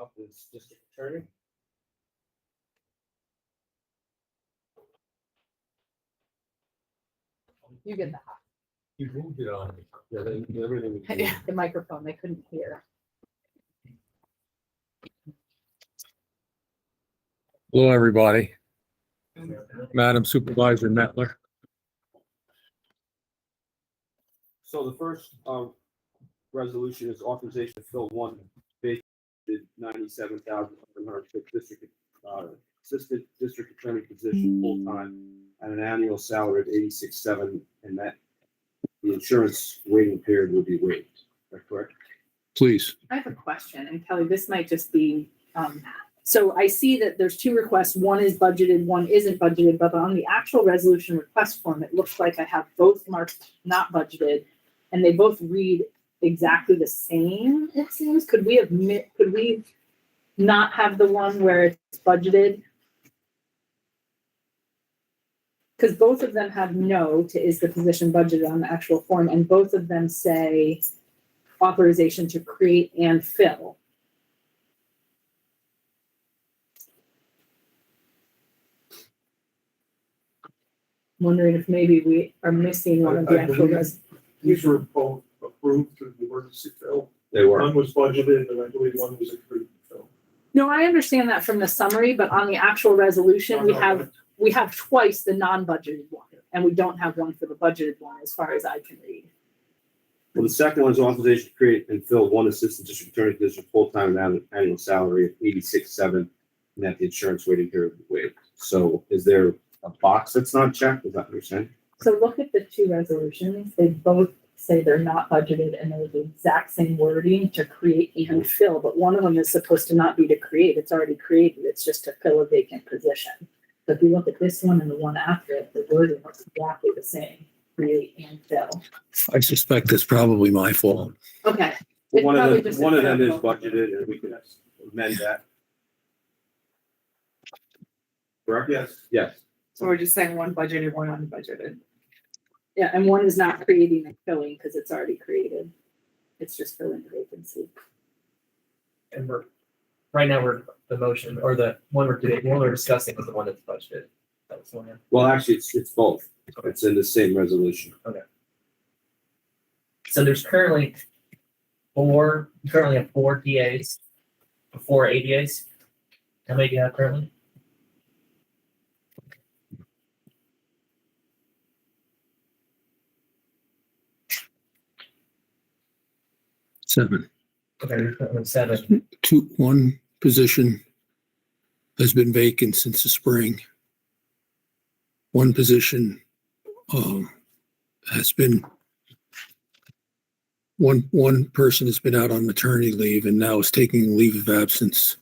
Up is district attorney. You get that. You moved it on me. Yeah, everything. Yeah, the microphone, they couldn't hear. Hello, everybody. Madam Supervisor Metler. So the first resolution is authorization to fill one vacanted 97,106 district assistant district attorney position full time at an annual salary of 86,700, and that the insurance waiting period will be waived. Is that correct? Please. I have a question, and Kelly, this might just be, so I see that there's two requests. One is budgeted, one isn't budgeted, but on the actual resolution request form, it looks like I have both marked not budgeted, and they both read exactly the same, it seems. Could we not have the one where it's budgeted? Because both of them have no to is the position budgeted on the actual form, and both of them say authorization to create and fill. I'm wondering if maybe we are missing one of the actual These were both approved through the emergency fill. They were. One was budgeted, and I believe one was approved fill. No, I understand that from the summary, but on the actual resolution, we have twice the non-budgeted one, and we don't have one for the budgeted one, as far as I can read. Well, the second one is authorization to create and fill one assistant district attorney position full time at an annual salary of 86,700, and that the insurance waiting period will be waived. So is there a box that's not checked? Is that what you're saying? So look at the two resolutions. They both say they're not budgeted, and they're the exact same wording to create and fill, but one of them is supposed to not be to create. It's already created. It's just to fill a vacant position. But if you look at this one and the one after it, the wording looks exactly the same, create and fill. I suspect it's probably my fault. Okay. Well, one probably of them, just a one of them is clerical. budgeted, and we can amend that. Correct? Yes. Yes. So we're just saying one budgeted, one unbudgeted. Yeah, and one is not creating and filling because it's already created. It's just filling the vacancy. And right now the motion or the one we're discussing is the one that's budgeted. That was the one. Well, actually, it's both. It's in the same resolution. So there's currently four have 4 DAs, 4 ADAs. How many do you have currently? Seven. Okay, there's currently 7. One position has been vacant since the spring. One position has been, one person has been out on maternity leave and now is taking a leave of absence.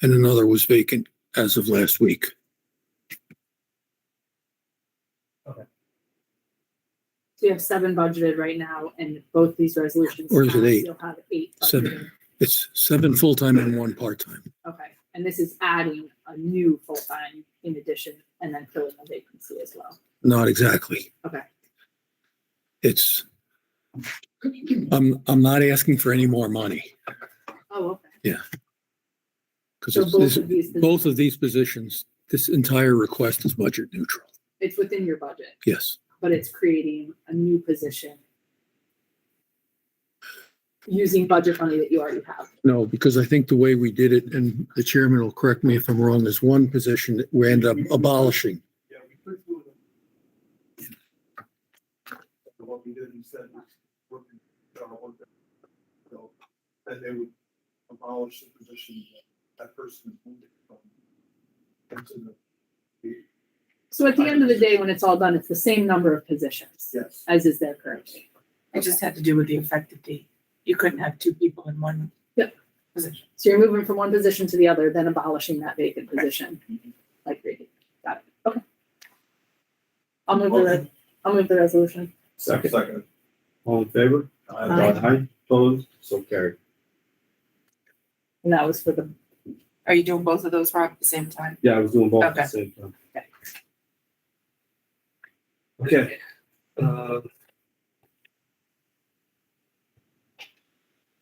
And another was vacant as of last week. So you have 7 budgeted right now, and both these resolutions. Or is it 8? You'll have 8 budgeted. 7. It's 7 full-time and 1 part-time. Okay, and this is adding a new full-time in addition, and then filling a vacancy as well. Not exactly. Okay. It's, I'm not asking for any more money. Oh, okay. Because So both of these positions, this entire request is budget neutral. It's within your budget, Yes. but it's creating a new position using budget money that you already have. No, because I think the way we did it, and the chairman will correct me if I'm wrong, is one position that we end up abolishing. Yeah, we could do them. So what we did instead was working, so then they would abolish the position that person is moving from. Into the, So at the end of the day, when it's all done, it's the same number of positions yes. as is there currently. It just had to do with the effective date. You couldn't have 2 people in one position. So you're moving from one position to the other, then abolishing that vacant position. Like, got it, okay. I'll move the resolution. Second. All in favor? Aye. Opposed? So carried. And that was for the, Are you doing both of those, Rob, at the same time? Yeah, I was doing both at Okay. the same time. Okay. Okay.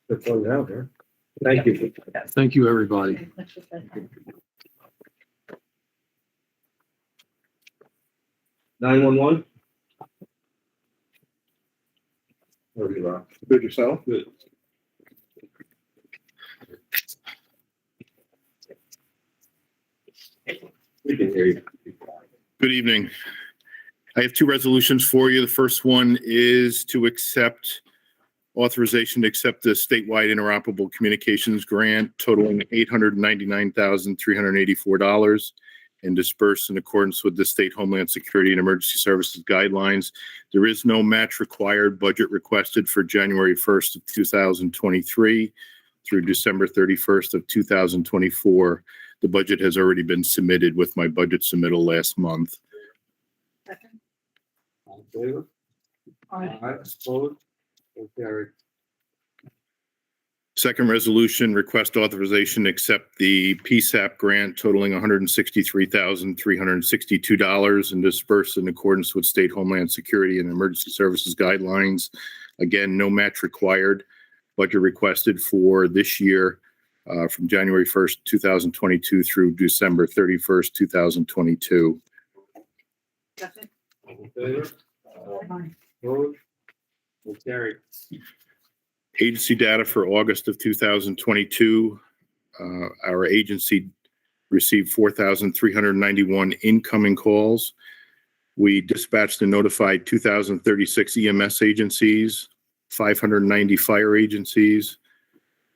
That's all you have here. Thank you. Thank you, everybody. Okay, let's just say that. 911. Where you are? Good yourself? Good. We can hear you. Good evening. I have two resolutions for you. The first one is to accept authorization to accept the statewide interoperable communications grant totaling $899,384 and dispersed in accordance with the State Homeland Security and Emergency Services guidelines. There is no match required. Budget requested for January 1st of 2023 through December 31st of 2024. The budget has already been submitted with my budget submittal last month. Second. All in favor? All right. Aye. Opposed? So carried. Second resolution, request authorization to accept the PSAP grant totaling $163,362 and dispersed in accordance with State Homeland Security and Emergency Services guidelines. Again, no match required. Budget requested for this year from January 1st, 2022 through December 31st, 2022. Second. All in favor? Aye. Opposed? So carried. Agency data for August of 2022. Our agency received 4,391 incoming calls. We dispatched and notified 2,036 EMS agencies, 590 fire agencies,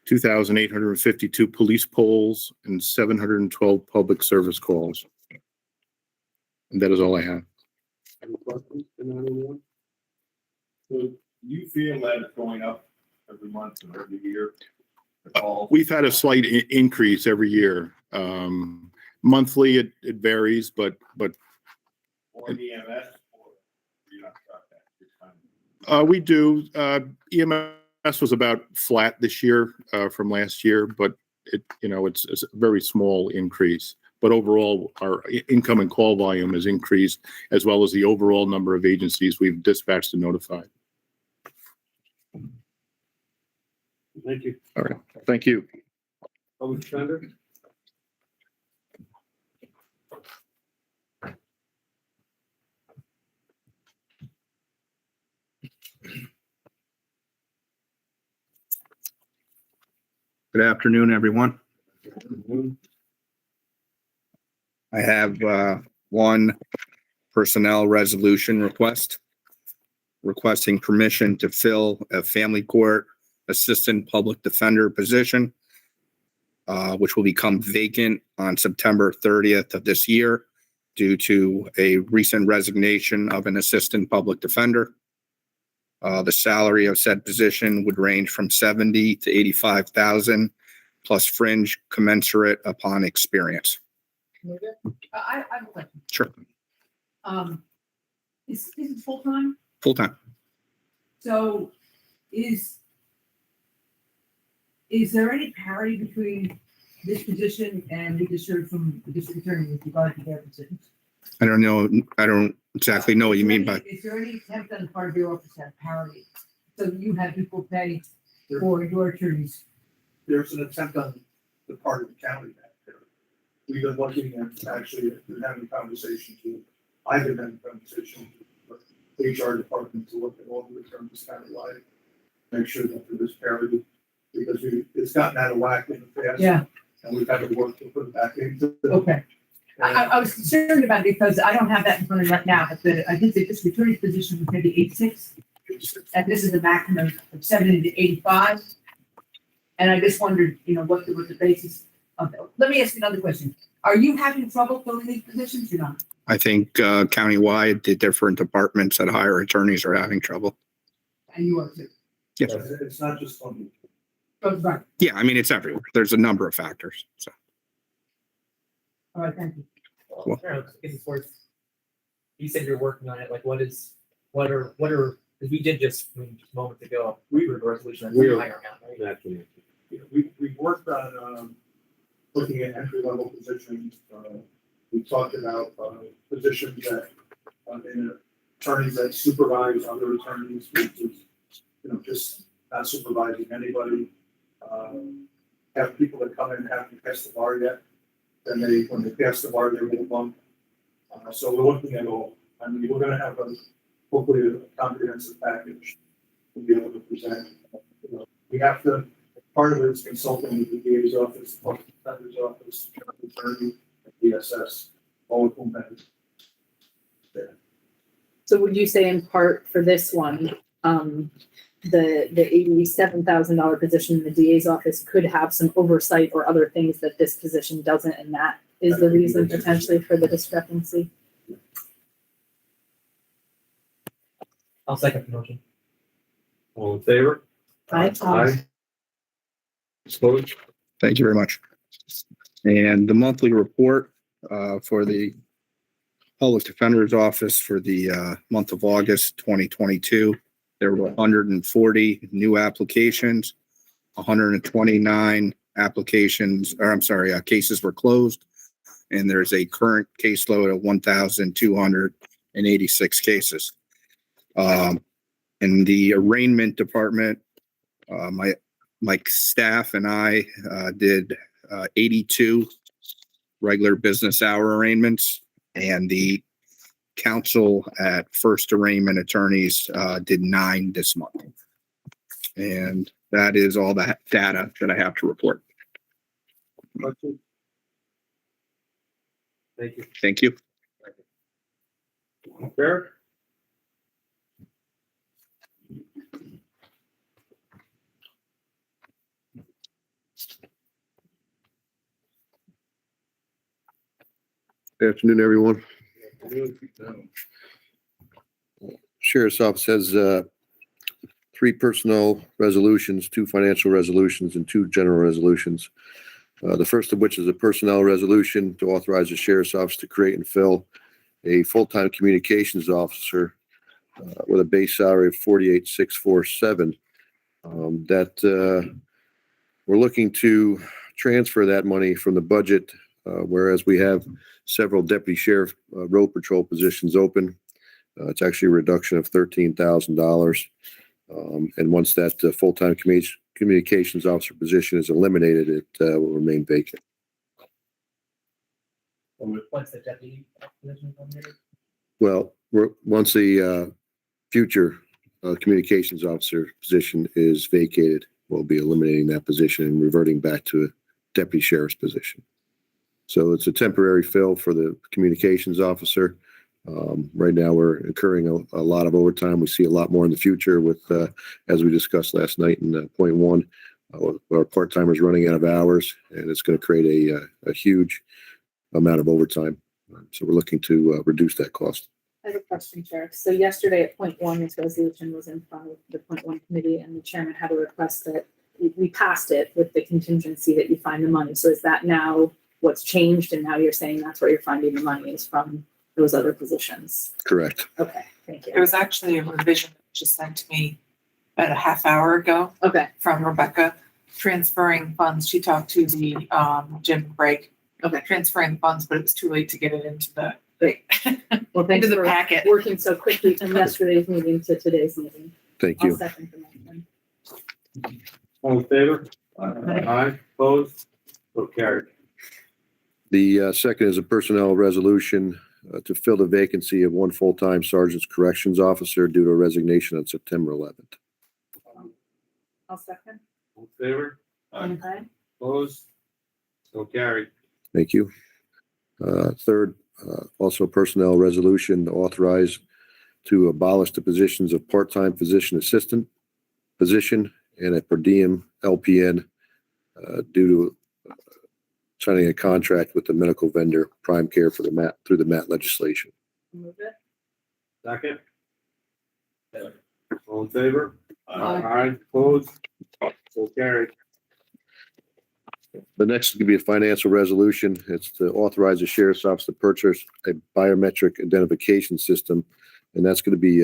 2,852 police polls, and 712 public service calls. And that is all I have. Any questions for 911? So you feel that it's going up every month and every year? We've had a slight increase every year. Monthly, it varies, but Or EMS, or you not got that this time? we do. EMS was about flat this year from last year, but it's a very small increase. But overall, our incoming call volume has increased, as well as the overall number of agencies we've dispatched and notified. Thank you. All right, thank you. Public defender? Good afternoon, everyone. I have one personnel resolution request requesting permission to fill a family court assistant public defender position, which will become vacant on September 30th of this year due to a recent resignation of an assistant public defender. The salary of said position would range from $70,000 to $85,000 plus fringe commensurate upon experience. I have a question. Sure. Is it full-time? Full-time. So is there any parity between this position and what you heard from the district attorney with regard to their positions? I don't know. I don't exactly know what you mean by. Is there any attempt on the part of your office to have parity? So you have people pay for your attorneys? There's an attempt on the part of the county back there. We've been looking at actually having conversations with, I've been having conversations with the HR department to look at all the returns countywide, make sure that there is parity, because it's gotten out of whack in the past. Yeah, And we've had to work to put it back into. okay. I was concerned about it because I don't have that in front of me right now, but I think the district attorney's position was maybe 86, and this is a maximum of 70 to 85. And I just wondered, what the basis of that. Let me ask you another question. Are you having trouble filling these positions or not? I think countywide, the different departments that hire attorneys are having trouble. And you are too. Yes. It's not just funding. Oh, right. Yeah, I mean, it's everywhere. There's a number of factors. So All right, thank you. Well- You said you're working on it. Like, what are, because we did just moments ago, we were the resolution that's We are- higher amount, right? Exactly. We worked on looking at entry level positions. We talked about positions that in attorneys that supervise other attorneys, which is just not supervising anybody. have people that come in and haven't passed the bar yet. Then when they pass the bar, they move on. So we're looking at all. I mean, we're gonna have hopefully a comprehensive package to be able to present. We have to, part of it is consulting with the DA's office, the public defender's office, the attorney, and DSS, all of whom have. So would you say in part for this one, the $87,000 position in the DA's office could have some oversight or other things that this position doesn't, and that is the reason potentially for the discrepancy? I'll second the motion. All in favor? Aye. Aye. Opposed? Thank you very much. And the monthly report for the Public Defender's Office for the month of August 2022, there were 140 new applications, 129 applications, or I'm sorry, cases were closed, and there's a current caseload of 1,286 cases. In the arraignment department, my staff and I did 82 regular business hour arraignments, and the counsel at First Arraignment Attorneys did 9 this month. And that is all the data that I have to report. Question? Thank you. Thank you. Fair? Good afternoon, everyone. Sheriff's Office has 3 personnel resolutions, 2 financial resolutions, and 2 general resolutions. The first of which is a personnel resolution to authorize the Sheriff's Office to create and fill a full-time communications officer with a base salary of $48,647. That we're looking to transfer that money from the budget, whereas we have several deputy sheriff road patrol positions open. It's actually a reduction of $13,000. And once that full-time communications officer position is eliminated, it will remain vacant. Once the deputy position comes in? Well, once the future communications officer position is vacated, we'll be eliminating that position and reverting back to a deputy sheriff's position. So it's a temporary fill for the communications officer. Right now, we're incurring a lot of overtime. We see a lot more in the future with, as we discussed last night in point 1, our part-timers running out of hours, and it's going to create a huge amount of overtime. So we're looking to reduce that cost. I have a question, Sheriff. So yesterday at point 1, this resolution was in front of the point 1 committee, and the chairman had a request that we passed it with the contingency that you find the money. So is that now what's changed, and now you're saying that's where you're finding the money is from those other positions? Correct. Okay, thank There you. was actually a revision just sent to me about a half hour ago Okay, from Rebecca, transferring funds. She talked to the gym break. Okay. Transferring funds, but it was too late to get it into the great. Well, thanks into the for packet. working so quickly from yesterday's meeting to today's meeting. Thank I'll you. second the motion. All in favor? Aye. Opposed? So carried. The second is a personnel resolution to fill the vacancy of 1 full-time sergeant's corrections officer due to a resignation on September 11th. I'll second. All in favor? Aye. Opposed? So carried. Thank you. Third, also a personnel resolution to authorize to abolish the positions of part-time physician assistant position and a per diem LPN due to signing a contract with the medical vendor Prime Care for the MAT through the MAT legislation. Move it. Second? All in favor? Aye. Opposed? So carried. The next could be a financial resolution. It's to authorize the sheriff's office to purchase a biometric identification system, and that's going to be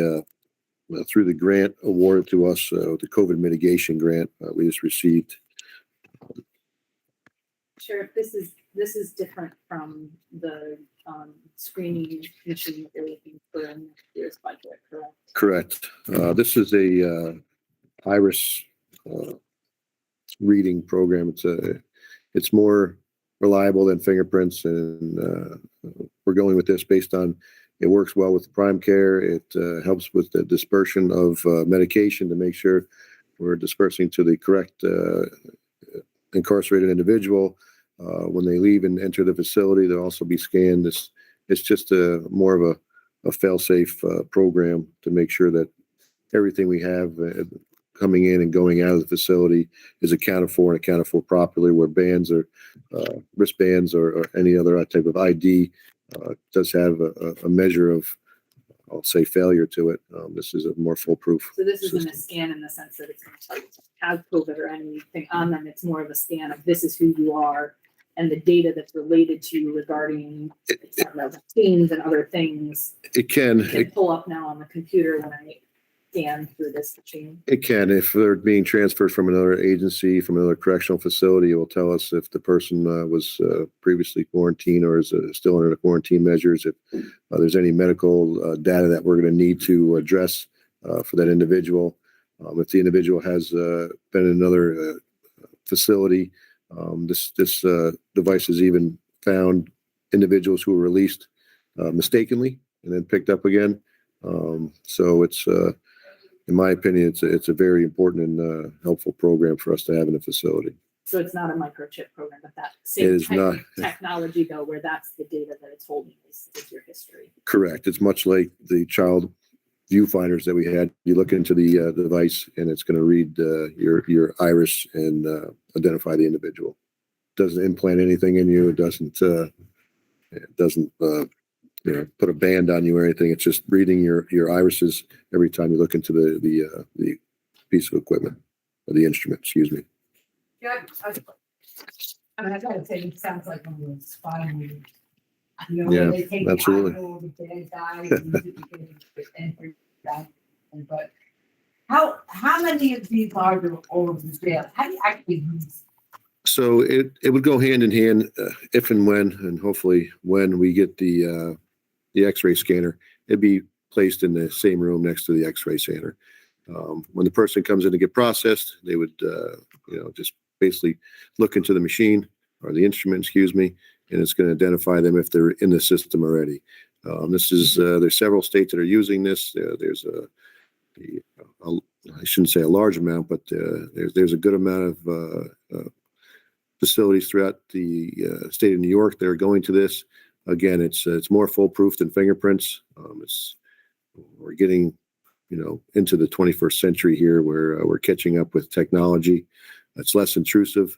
through the grant awarded to us, the COVID mitigation grant we just received. Sheriff, this is different from the screening machine that you're looking for in next year's budget, correct? Correct. This is a iris reading program. It's more reliable than fingerprints, and we're going with this based on it works well with prime care. It helps with the dispersion of medication to make sure we're dispersing to the correct incarcerated individual. When they leave and enter the facility, they'll also be scanned. It's just more of a fail-safe program to make sure that everything we have coming in and going out of the facility is accounted for and accounted for properly, where bands or wristbands or any other type of ID does have a measure of, I'll say, failure to it. This is a more foolproof. So this isn't a system. scan in the sense that it's going to tell you to have COVID or anything on them. It's more of a scan of this is who you are and the data that's related to you regarding vaccines and other things. It can. You can pull up now on the computer when I scan through this machine. It can, if they're being transferred from another agency, from another correctional facility, it will tell us if the person was previously quarantined or is still under the quarantine measures. If there's any medical data that we're going to need to address for that individual. If the individual has been in another facility, this device has even found individuals who were released mistakenly and then picked up again. So it's in my opinion, it's a very important and helpful program for us to have in the facility. So it's not a microchip program, but that It same is type not. of technology though, where that's the data that it's holding is your history. Correct. It's much like the child viewfinders that we had. You look into the device and it's going to read your iris and identify the individual. Doesn't implant anything in you. It doesn't put a band on you or anything. It's just reading your irises every time you look into the piece of equipment or the instrument. Excuse me. Yeah, I mean, I gotta say, it sounds like one of those spy movies. You know, Yeah, when they take the absolutely. idol, the bad guy, and use it to get enter that. But how many of these are there all over the jail? How do you actually use? So it would go hand in hand if and when, and hopefully when we get the X-ray scanner, it'd be placed in the same room next to the X-ray scanner. When the person comes in to get processed, they would, just basically look into the machine or the instrument, excuse me, and it's going to identify them if they're in the system already. There's several states that are using this. There's I shouldn't say a large amount, but there's a good amount of facilities throughout the state of New York that are going to this. Again, it's more foolproof than fingerprints. We're getting, into the 21st century here, where we're catching up with technology. It's less intrusive.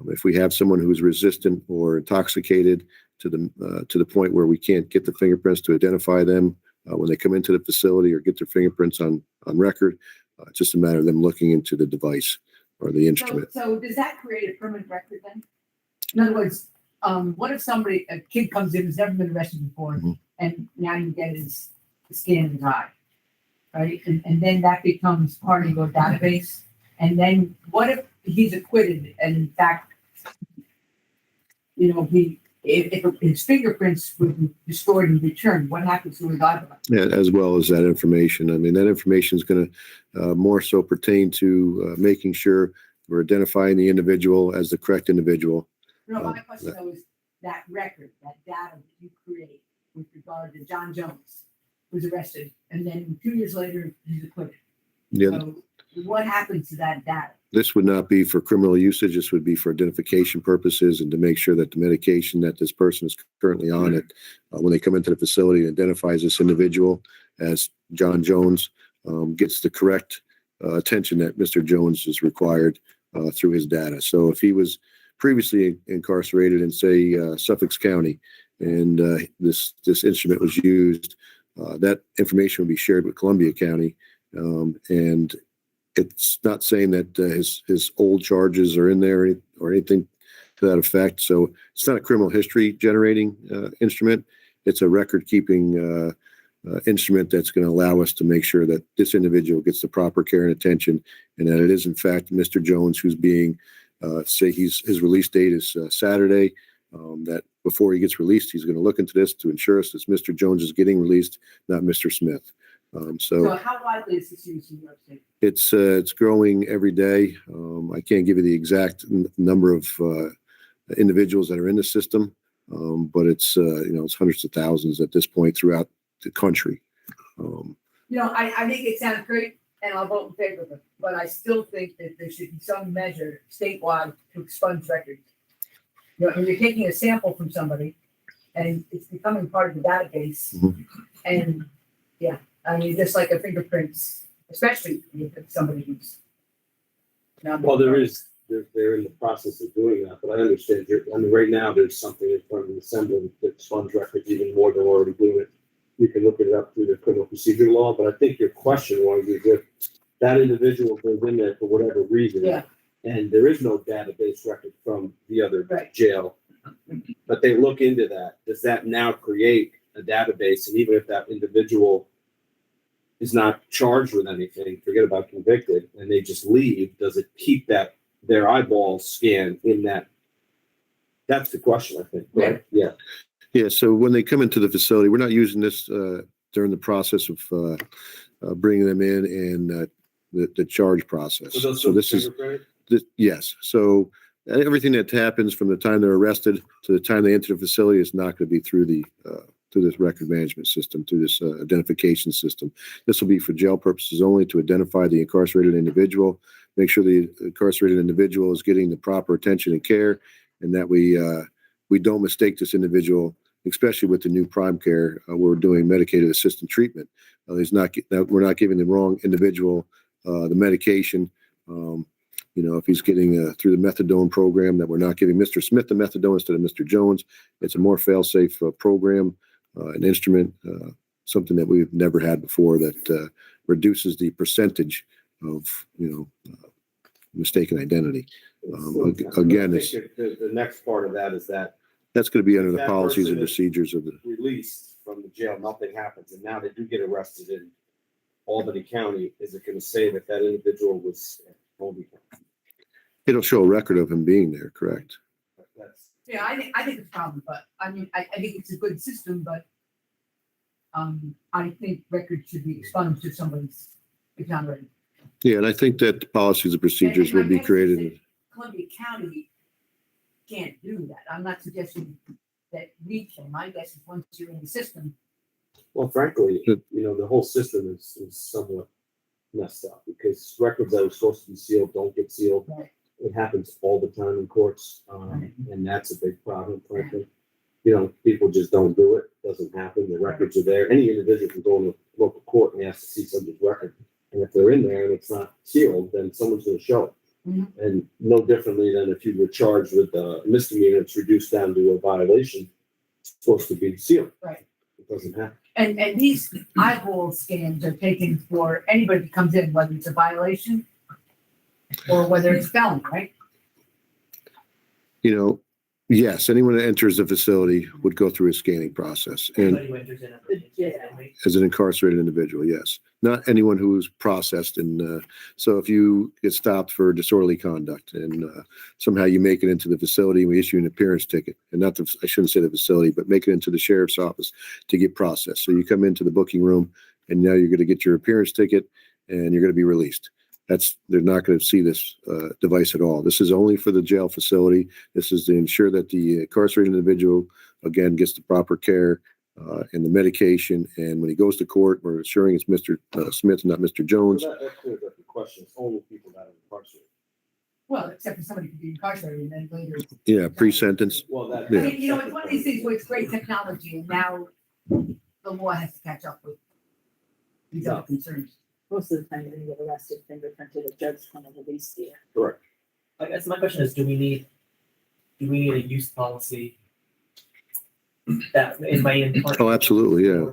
If we have someone who's resistant or intoxicated to the point where we can't get the fingerprints to identify them when they come into the facility or get their fingerprints on record, it's just a matter of them looking into the device or the instrument. So does that create a permanent record then? In other words, what if a kid comes in who's never been arrested before, Mhm. and now you get his scan of his eye, right? And then that becomes part of your database. And then what if he's acquitted and in fact, if his fingerprints were destroyed and returned, what happens to his eyeball? Yeah, as well as that information. I mean, that information is going to more so pertain to making sure we're identifying the individual as the correct individual. No, my question though is that record, that data that you create with regard to John Jones was arrested, and then 2 years later he's acquitted. Yeah. So what happens to that data? This would not be for criminal usage. This would be for identification purposes and to make sure that the medication that this person is currently on it, when they come into the facility, identifies this individual as John Jones, gets the correct attention that Mr. Jones is required through his data. So if he was previously incarcerated in, say, Suffolk County, and this instrument was used, that information would be shared with Columbia County, and it's not saying that his old charges are in there or anything to that effect. So it's not a criminal history generating instrument. It's a record keeping instrument that's going to allow us to make sure that this individual gets the proper care and attention, and that it is in fact Mr. Jones who's being, say his release date is Saturday, that before he gets released, he's going to look into this to ensure us that Mr. Jones is getting released, not Mr. Smith. So how widely is this used in New York State? It's growing every day. I can't give you the exact number of individuals that are in the system, but it's it's hundreds of thousands at this point throughout the country. I think it sounds great and I'll vote in favor of it, but I still think that there should be some measure statewide to expunge records. When you're taking a sample from somebody and it's becoming part of the database, Mhm. and just like a fingerprints, especially if it's somebody who's. Well, they're in the process of doing that, but I understand right now there's something in front of the assembly that expunge records even more than we're already doing it. You can look it up through the criminal procedure law, but I think your question was if that individual goes in there for whatever reason. Yeah. And there is no database record from the other Right. jail, but they look into that. Does that now create a database? And even if that individual is not charged with anything, forget about convicted, and they just leave, does it keep their eyeball scan in that? That's the question, I think, right? Yeah. Yeah, so when they come into the facility, we're not using this during the process of bringing them in and the charge process. So this is yes. So everything that happens from the time they're arrested to the time they enter the facility is not going to be through this record management system, through this identification system. This will be for jail purposes only, to identify the incarcerated individual, make sure the incarcerated individual is getting the proper attention and care, and that we don't mistake this individual, especially with the new prime care. We're doing medicated assisted treatment. We're not giving the wrong individual the medication. If he's getting through the methadone program, that we're not giving Mr. Smith the methadone instead of Mr. Jones. It's a more fail-safe program, an instrument, something that we've never had before that reduces the percentage of mistaken identity. Again, I think the next part of that is that that's going to be under the that policies and person is procedures of the. released from the jail, nothing happens, and now they do get arrested in Albany County. Is it going to say that individual was in Albany County? It'll show a record of him being there, correct? That's Yeah, I think it's a problem, but I think it's a good system, but I think records should be expunged if somebody's exonerated. Yeah, and I think that the policies and procedures will be created. Columbia County can't do that. I'm not suggesting that we can. My guess is once you're in the system. Well, frankly, the whole system is somewhat messed up because records that are supposed to be sealed don't get sealed. Right. It happens all the time in courts, and that's a big problem, frankly. People just don't do it. It doesn't happen. The records are there. Any individual can go in the local court and ask to see somebody's record. And if they're in there and it's not sealed, then someone's going to show it. Mhm. And no differently than if you were charged with a misdemeanor, it's reduced down to a violation. It's supposed to be sealed. Right. It doesn't happen. And these eyeball scans are taken for anybody that comes in, whether it's a violation or whether it's felony, right? Yes, anyone that enters the facility would go through a scanning process, and Anybody who enters in as an incarcerated individual, yes, not anyone who's processed. And so if you get stopped for disorderly conduct and somehow you make it into the facility, we issue an appearance ticket, and I shouldn't say the facility, but make it into the sheriff's office to get processed. So you come into the booking room, and now you're going to get your appearance ticket, and you're going to be released. They're not going to see this device at all. This is only for the jail facility. This is to ensure that the incarcerated individual, again, gets the proper care and the medication. And when he goes to court, we're assuring it's Mr. Smith, not Mr. Jones. So that clears up the question. It's only people that are incarcerated. Well, except for somebody could be incarcerated and then later. Yeah, pre-sentence. Well, that. Yeah. I mean, it's one of these things where it's great technology and now the law has to catch up with these other concerns. Most of the time, you're gonna get arrested, fingerprinted, a judge kind of release you. Correct. I guess my question is, do we need a use policy that in my input? Oh, absolutely, yeah.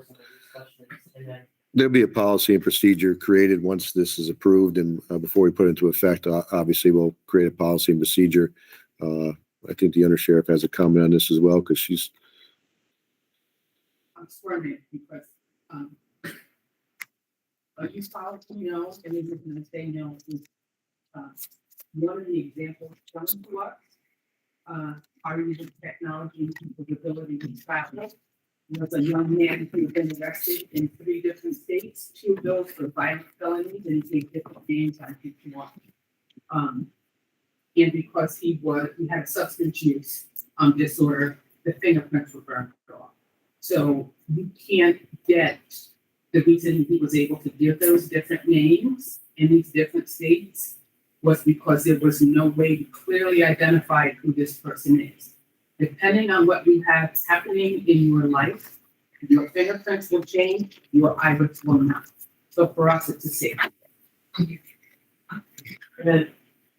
And then There'll be a policy and procedure created once this is approved, and before we put it into effect, obviously we'll create a policy and procedure. I think the undersheriff has a comment on this as well, because she's. I'm squirming because, use policy, and then you're gonna say no. One of the examples shown to us, are using technology and people's ability to travel was a young man who had been arrested in 3 different states, 2 of those for violent felonies, and he different names on each one. And because he had a substance use disorder, the fingerprints were burned off. So you can't get the reason he was able to give those different names in these different states was because there was no way to clearly identify who this person is. Depending on what you have happening in your life, your fingerprints will change, your iris will not. So for us, it's a safety. And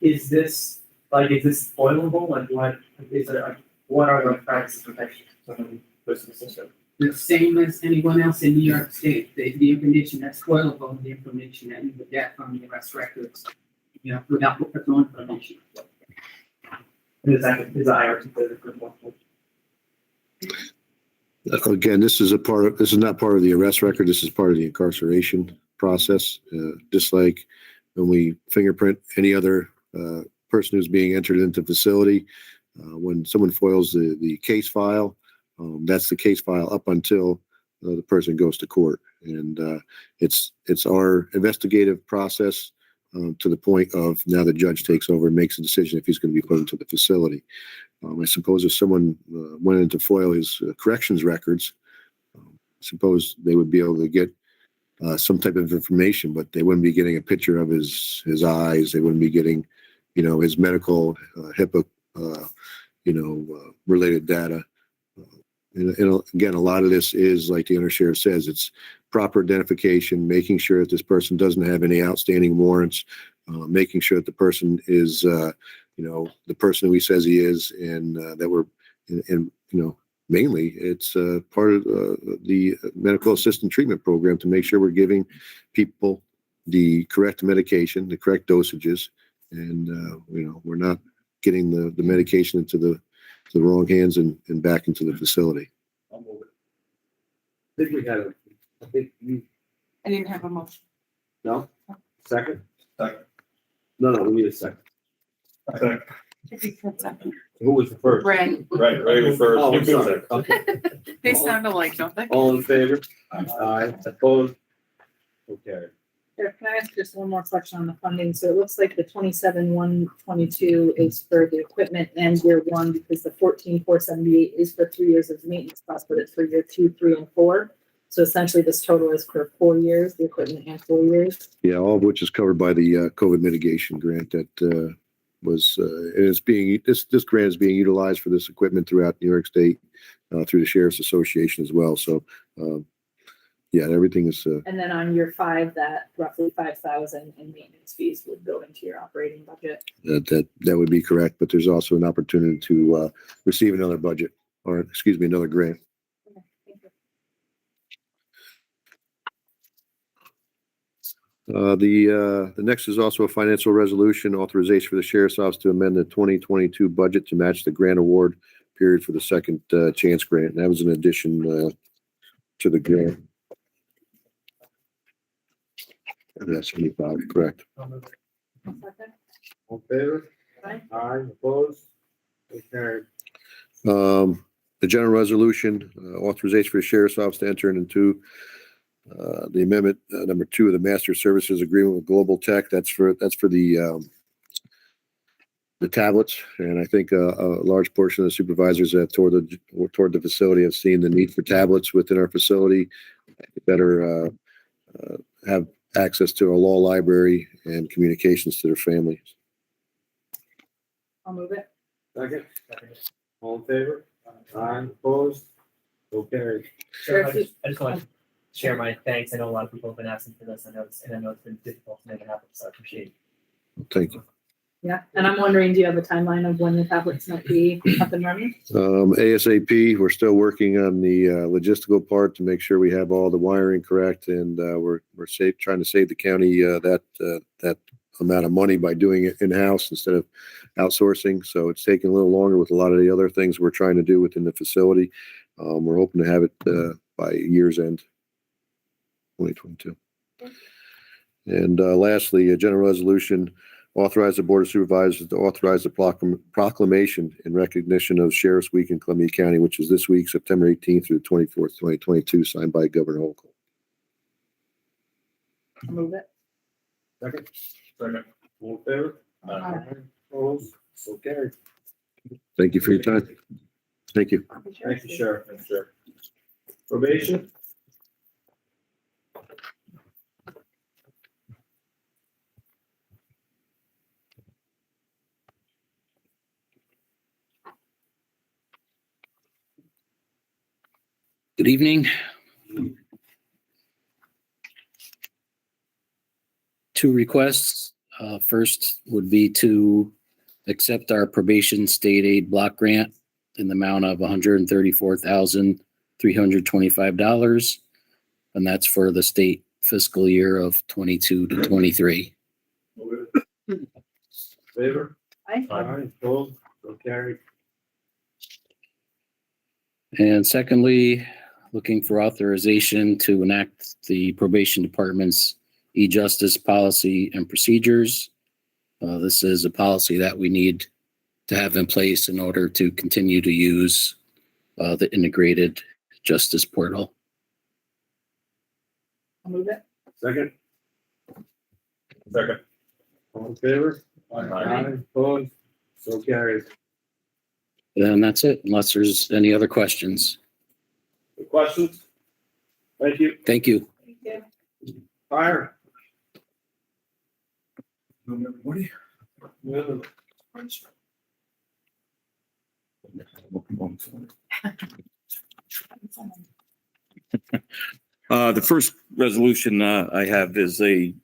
is this spoilable? Like what are the practices protections on the system? The same as anyone else in New York State, the information that's spoilable, the information that you would get from the arrest records, without the personal information. Is the IRT critical? Again, this is not part of the arrest record. This is part of the incarceration process. Just like when we fingerprint any other person who's being entered into the facility, when someone foils the case file, that's the case file up until the person goes to court. And it's our investigative process to the point of now the judge takes over and makes a decision if he's going to be put into the facility. I suppose if someone went in to foil his corrections records, I suppose they would be able to get some type of information, but they wouldn't be getting a picture of his eyes. They wouldn't be getting, his medical HIPAA, related data. And again, a lot of this is, like the undersheriff says, it's proper identification, making sure that this person doesn't have any outstanding warrants, making sure that the person is, the person who he says he is, and that we're, mainly it's part of the medical assistant treatment program to make sure we're giving people the correct medication, the correct dosages, and, we're not getting the medication into the wrong hands and back into the facility. I'll move it. I think we had I didn't have a motion. no? Second? Second. No, we need a second. Second. Who was the first? Brad, Right first. Oh, I'm sorry. Okay. they sound alike, don't they? All in favor? Aye. Opposed? Okay. Sheriff, can I ask just one more question on the funding? So it looks like the 27,122 is for the equipment and year 1, because the 14,478 is for 3 years of maintenance costs, but it's for year 2, 3, and 4. So essentially this total is for 4 years, the equipment and 4 years. Yeah, all of which is covered by the COVID mitigation grant that was, and it's being, this grant is being utilized for this equipment throughout New York State through the Sheriff's Association as well. So, yeah, everything is. And then on year 5, that roughly 5,000 in maintenance fees would go into your operating budget. That would be correct, but there's also an opportunity to receive another budget, or excuse me, another grant. Okay, thank you. The next is also a financial resolution authorization for the Sheriff's Office to amend the 2022 budget to match the grant award period for the second chance grant. And that was an addition to the grant. That's 75, correct. Second. All in favor? Aye. Aye. Opposed? Okay. The general resolution, authorization for the Sheriff's Office to enter into the amendment number 2 of the Master Services Agreement with Global Tech. That's for the tablets, and I think a large portion of the supervisors that toward the facility have seen the need for tablets within our facility. Better have access to a law library and communications to their families. I'll move it. Second? All in favor? Aye. Opposed? Okay. Sheriff, I just want to share my thanks. I know a lot of people have been asking for this. I know it's been difficult to make it happen, so I appreciate it. Thank you. Yeah, and I'm wondering, do you have a timeline of when the tablets might be up and running? ASAP, we're still working on the logistical part to make sure we have all the wiring correct, and we're trying to save the county that amount of money by doing it in-house instead of outsourcing. So it's taking a little longer with a lot of the other things we're trying to do within the facility. We're hoping to have it by year's end, 2022. And lastly, a general resolution Authorize the Board of Supervisors to authorize the proclamation in recognition of Sheriff's Week in Columbia County, which is this week, September 18th through the 24th, 2022, signed by Governor Hochul. Move it. Second. Second. All in favor? Aye. Opposed? So carried. Thank you for your time. Thank you. Thank you, Sheriff. Thank you, Sheriff. Probation? Good evening. Two requests. First would be to accept our probation state aid block grant in the amount of $134,325. And that's for the state fiscal year of 22 to 23. Favor? Aye. Aye. Opposed? So carried. And secondly, looking for authorization to enact the probation department's e-justice policy and procedures. This is a policy that we need to have in place in order to continue to use the integrated justice portal. I'll move it. Second. Second. All in favor? Aye. Opposed? So carried. And that's it, unless there's any other questions. Any questions? Thank you. Thank you. Thank you. Fire. Everybody? No. The first resolution I have is a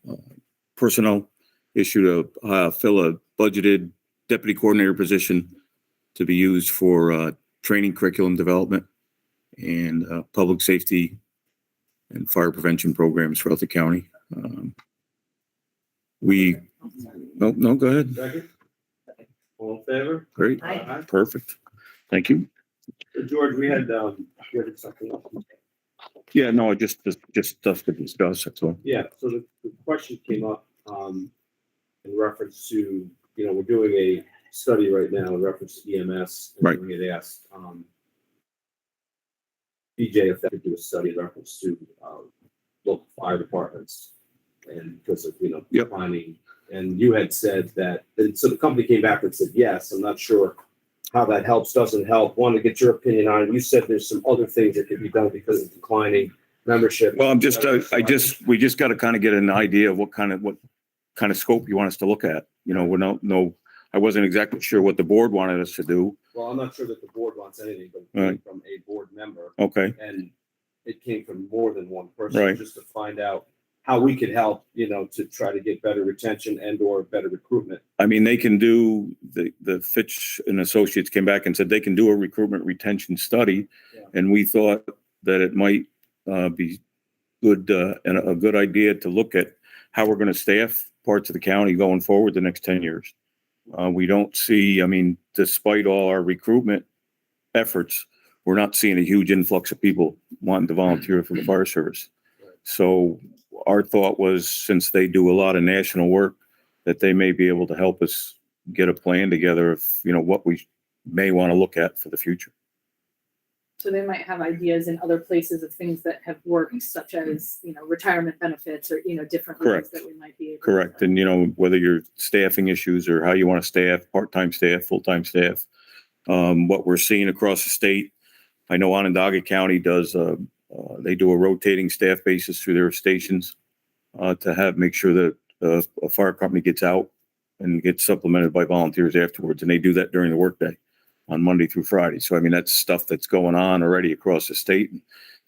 personnel issue to fill a budgeted deputy coordinator position to be used for training, curriculum development, and public safety and fire prevention programs throughout the county. No, go ahead. Second. All in favor? Great, Aye. perfect. Thank you. George, we had something else. Yeah, no, just stuff to discuss, that's all. Yeah, so the question came up, in reference to, we're doing a study right now in reference to EMS. and Right. We had asked, BJ if they could do a study in reference to, local fire departments. And because of, Yep. declining, and you had said that, and so the company came back and said, yes, I'm not sure how that helps, doesn't help. Want to get your opinion on it. You said there's some other things that could be done because of declining membership. Well, we just got to kind of get an idea of what kind of scope you want us to look at. I wasn't exactly sure what the board wanted us to do. Well, I'm not sure that the board wants anything, but it Right. came from a board member, Okay, and it came from more than one person, Right. just to find out how we could help, to try to get better retention and or better recruitment. I mean, they can do, the Fitch and Associates came back and said they can do a recruitment retention study. Yeah. And we thought that it might be good, and a good idea to look at how we're going to staff parts of the county going forward the next 10 years. We don't see, despite all our recruitment efforts, we're not seeing a huge influx of people wanting to volunteer for the fire service. So our thought was, since they do a lot of national work, that they may be able to help us get a plan together of, what we may want to look at for the future. So they might have ideas in other places of things that have worked, such as, retirement benefits or, different ways Correct. that we might be able to. Correct. And, whether you're staffing issues or how you want to staff, part-time staff, full-time staff. What we're seeing across the state, I know Onondaga County does, they do a rotating staff basis through their stations to make sure that a fire company gets out and gets supplemented by volunteers afterwards. And they do that during the workday on Monday through Friday. So, that's stuff that's going on already across the state.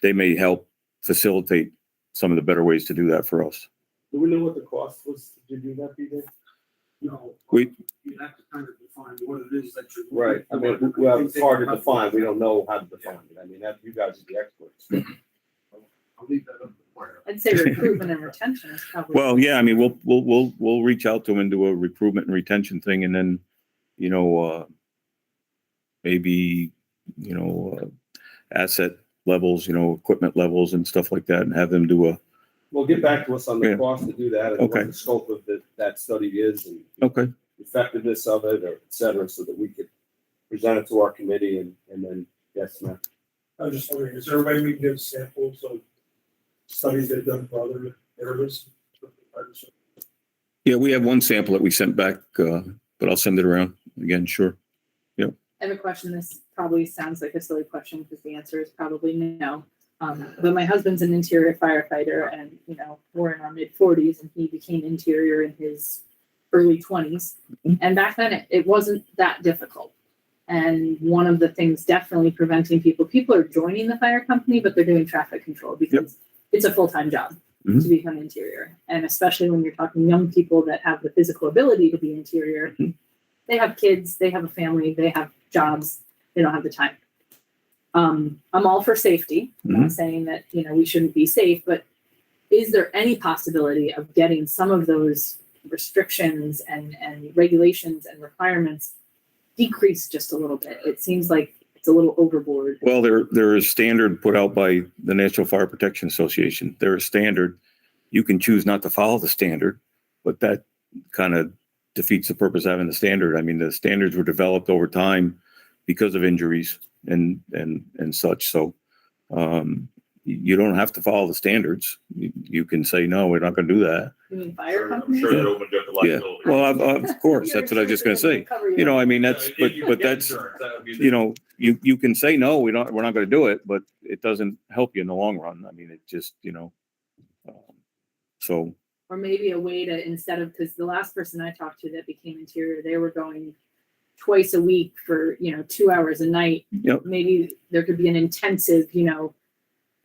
They may help facilitate some of the better ways to do that for us. Do we know what the cost was to do that, BJ? No. We- You have to kind of define what it is that you're. Right, well, it's hard to define, we don't know how to define it, that, you guys are the experts. I'll leave that up to the choir. I'd say recruitment and retention is probably. Well, yeah, we'll reach out to them and do a recruitment and retention thing, and then, maybe, asset levels, equipment levels and stuff like that, and have them do Well, get back to us on the Yeah. cost to do that, and Okay. what the scope of that study is, and Okay. effectiveness of it, or et cetera, so that we could present it to our committee and then, yes, ma'am. I was just wondering, is there a way we can get samples of studies they've done for other areas? Yeah, we have one sample that we sent back, but I'll send it around again. Sure. I have a question. This probably sounds like a silly question because the answer is probably no. But my husband's an interior firefighter, and we're in our mid-40s, and he became interior in his early 20s. And back then, it wasn't that difficult. And one of the things definitely preventing people are joining the fire company, but they're doing traffic control because it's a full-time job to become interior. And especially when you're talking young people that have the physical ability to be interior, they have kids, they have a family, they have jobs, they don't have the time. I'm all for safety. I'm not saying that, we shouldn't be safe, but is there any possibility of getting some of those restrictions and regulations and requirements decreased just a little bit? It seems like it's a little overboard. Well, there is standard put out by the National Fire Protection Association. There is standard. You can choose not to follow the standard, but that kind of defeats the purpose of having the standard. I mean, the standards were developed over time because of injuries and such. So you don't have to follow the standards. You can say, no, we're not going to do that. You mean fire companies? sure that opens up the liability. Yeah, well, of course, that's what I was just going to say. I mean, that's, but that's, you can say, no, we're not going to do it, but it doesn't help you in the long run. I mean, it just, so. Or maybe a way to, instead of, because the last person I talked to that became interior, they were going twice a week for, 2 hours a night. Yep. Maybe there could be an intensive,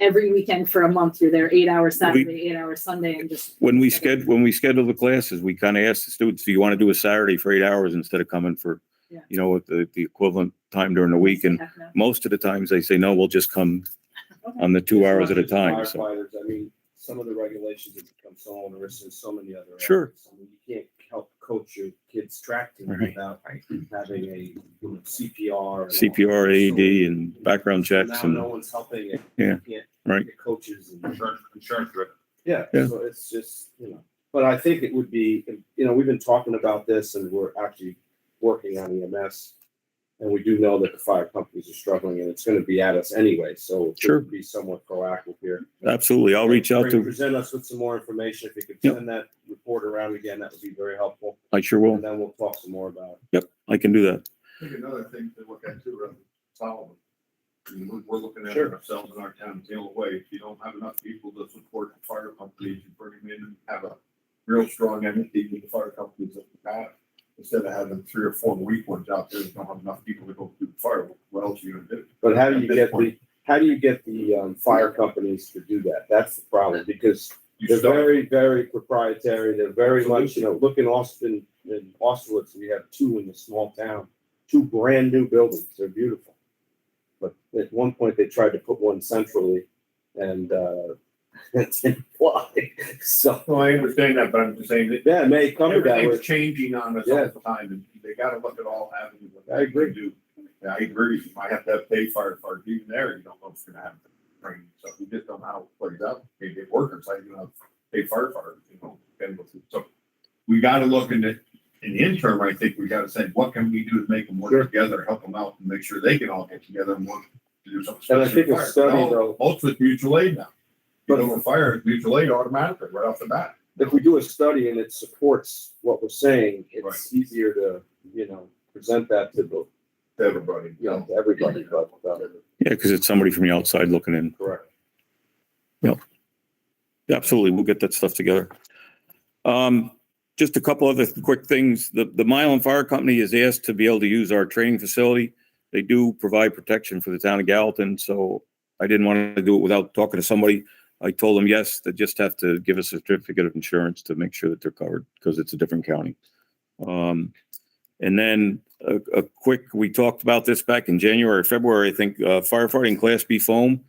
every weekend for a month, you're there 8 hours Saturday, 8 hours Sunday, and just. When we schedule the classes, we kind of ask the students, do you want to do a Saturday for 8 hours instead of coming for, with the equivalent time during the week? And most of the times they say, no, we'll just come on the 2 hours at a time. So. Firefighters, I mean, some of the regulations have become so onerous in so many other Sure. areas. I mean, you can't help coach your kids track team without having a CPR. CPR, AED, and background checks. Now And no one's helping it. Yeah. You can't Right. get coaches and insurance. Yeah. So it's just, but I think it would be, we've been talking about this and we're actually working on EMS. And we do know that the fire companies are struggling and it's going to be at us anyway. So Sure. be somewhat proactive here. Absolutely. I'll reach out to, Present us with some more information. If you could Yep. send that report around again, that would be very helpful. I sure will. And then we'll talk some more about it. Yep. I can do that. I think another thing to look at too, rather than Solomon. I mean, we're looking at Sure. ourselves in our town, the only way, if you don't have enough people to support the fire companies, you bring them in and have a real strong entity with the fire companies that we have. Instead of having 3 or 4 weak ones out there that don't have enough people to go through the fire, what else are you gonna do? But how do you At this get point, the fire companies to do that? That's the problem because you they're start- very, very proprietary. They're very much, look in Austin, in Austerlitz, we have 2 in the small town, 2 brand new buildings. They're beautiful. But at one point they tried to put one centrally and, it didn't fly. So, Well, I understand that, but I'm just saying that yeah, it may come to that. everything's way. changing on us all the time, and they gotta look at all avenues. of what I agree. they do. Yeah, I agree. You might have to have paid firefighters, even there, you don't know if it's gonna happen. Training, so we just don't know how it plays out. Maybe get workers, like, paid firefighters, so we gotta look in the interim, I think we gotta say, what can we do to make them work Sure. together, help them out, and make sure they can all get together and work to do something. And I think a specific. study, No, though- most of it's mutual aid now. But- But over fire, it's mutual aid automatically, right off the bat. If we do a study and it supports what we're saying, it's Right. easier to, present that to the, To everybody. to everybody, but, Yeah. Cause it's somebody from the outside looking in. correct. Absolutely. We'll get that stuff together. Just a couple other quick things. The Milan Fire Company is asked to be able to use our training facility. They do provide protection for the town of Gallatin, so I didn't want to do it without talking to somebody. I told them, yes, they just have to give us a certificate of insurance to make sure that they're covered because it's a different county. And then a quick, we talked about this back in January, February, I think, firefighting Class B foam.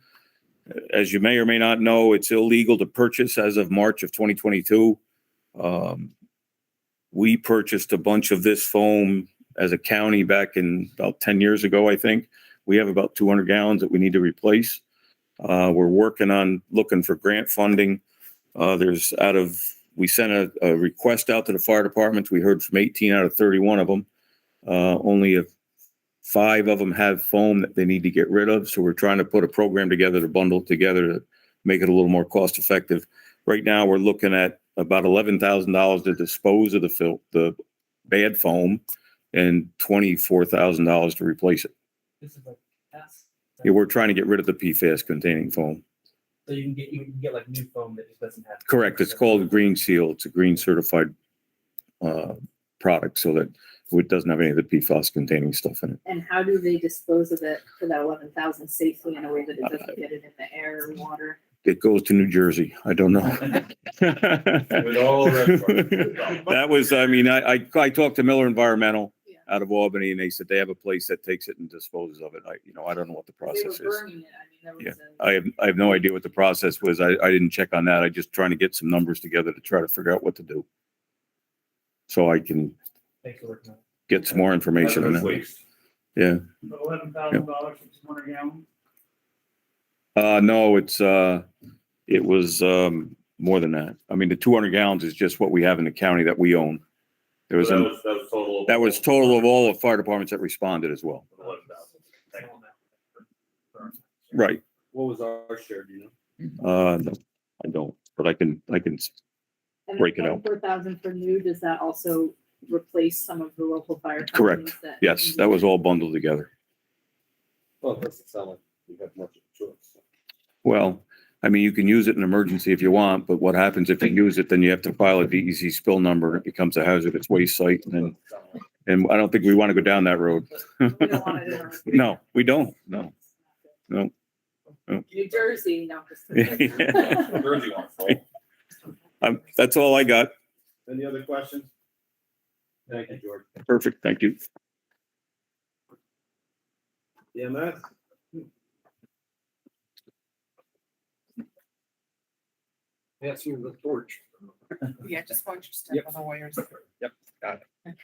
As you may or may not know, it's illegal to purchase as of March of 2022. We purchased a bunch of this foam as a county back in about 10 years ago, I think. We have about 200 gallons that we need to replace. We're working on looking for grant funding. There's out of We sent a request out to the fire departments. We heard from 18 out of 31 of them. Only 5 of them have foam that they need to get rid of. So we're trying to put a program together to bundle it together to make it a little more cost effective. Right now, we're looking at about $11,000 to dispose of the bad foam and $24,000 to replace it. This is like that's Yeah, we're trying to get rid of the PFAS containing foam. so you can get like new foam that just doesn't have. Correct. It's called Green Seal. It's a green certified product so that it doesn't have any of the PFAS containing stuff in it. And how do they dispose of it for that 11,000 safely in a way that it doesn't get it in the air or water? It goes to New Jersey. I don't know. With all the That was, I mean, I talked to Miller Environmental Yeah. out of Albany and they said they have a place that takes it and disposes of it. I don't know what the They process were is. burning it. I mean, there was I have no idea what the process was. I didn't check on that. I just trying to get some numbers together to try to figure out what to do. So I can Thanks for working on it. get some more information on that. waste. Yeah. $11,000 for 200 gallons. No, it was more than that. I mean, the 200 gallons is just what we have in the county that we own. There was total. that was total of all the fire departments that responded as well. Right. What was our share, do you know? No, I don't, but I can and break it out. 4,000 for new. Does that also replace some of the local fire Correct. companies that? Yes, that was all bundled together. Well, it doesn't sound like we have much of a choice. Well, I mean, you can use it in emergency if you want, but what happens if you use it, then you have to file a DEC spill number and it becomes a hazardous waste site. And I don't think we want to go down that road. We don't want it in our- No, we don't. No. New Jersey, no. Jersey wants full. That's all I got. Any other questions? Thank you, George. Perfect. Thank you. EMS? That's you the torch. Yeah, just watch your step on the wires. Yep, got it.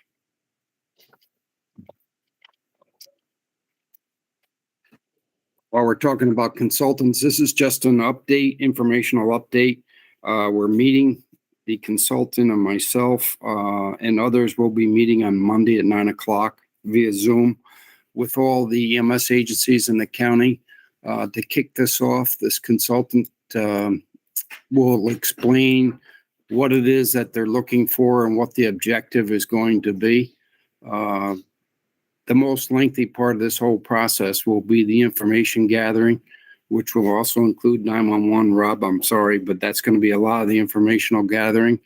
While we're talking about consultants, this is just an update, informational update. We're meeting, the consultant and myself, and others will be meeting on Monday at 9:00 via Zoom with all the EMS agencies in the county. To kick this off, this consultant will explain what it is that they're looking for and what the objective is going to be. The most lengthy part of this whole process will be the information gathering, which will also include 911. Rob, I'm sorry, but that's going to be a lot of the informational gathering.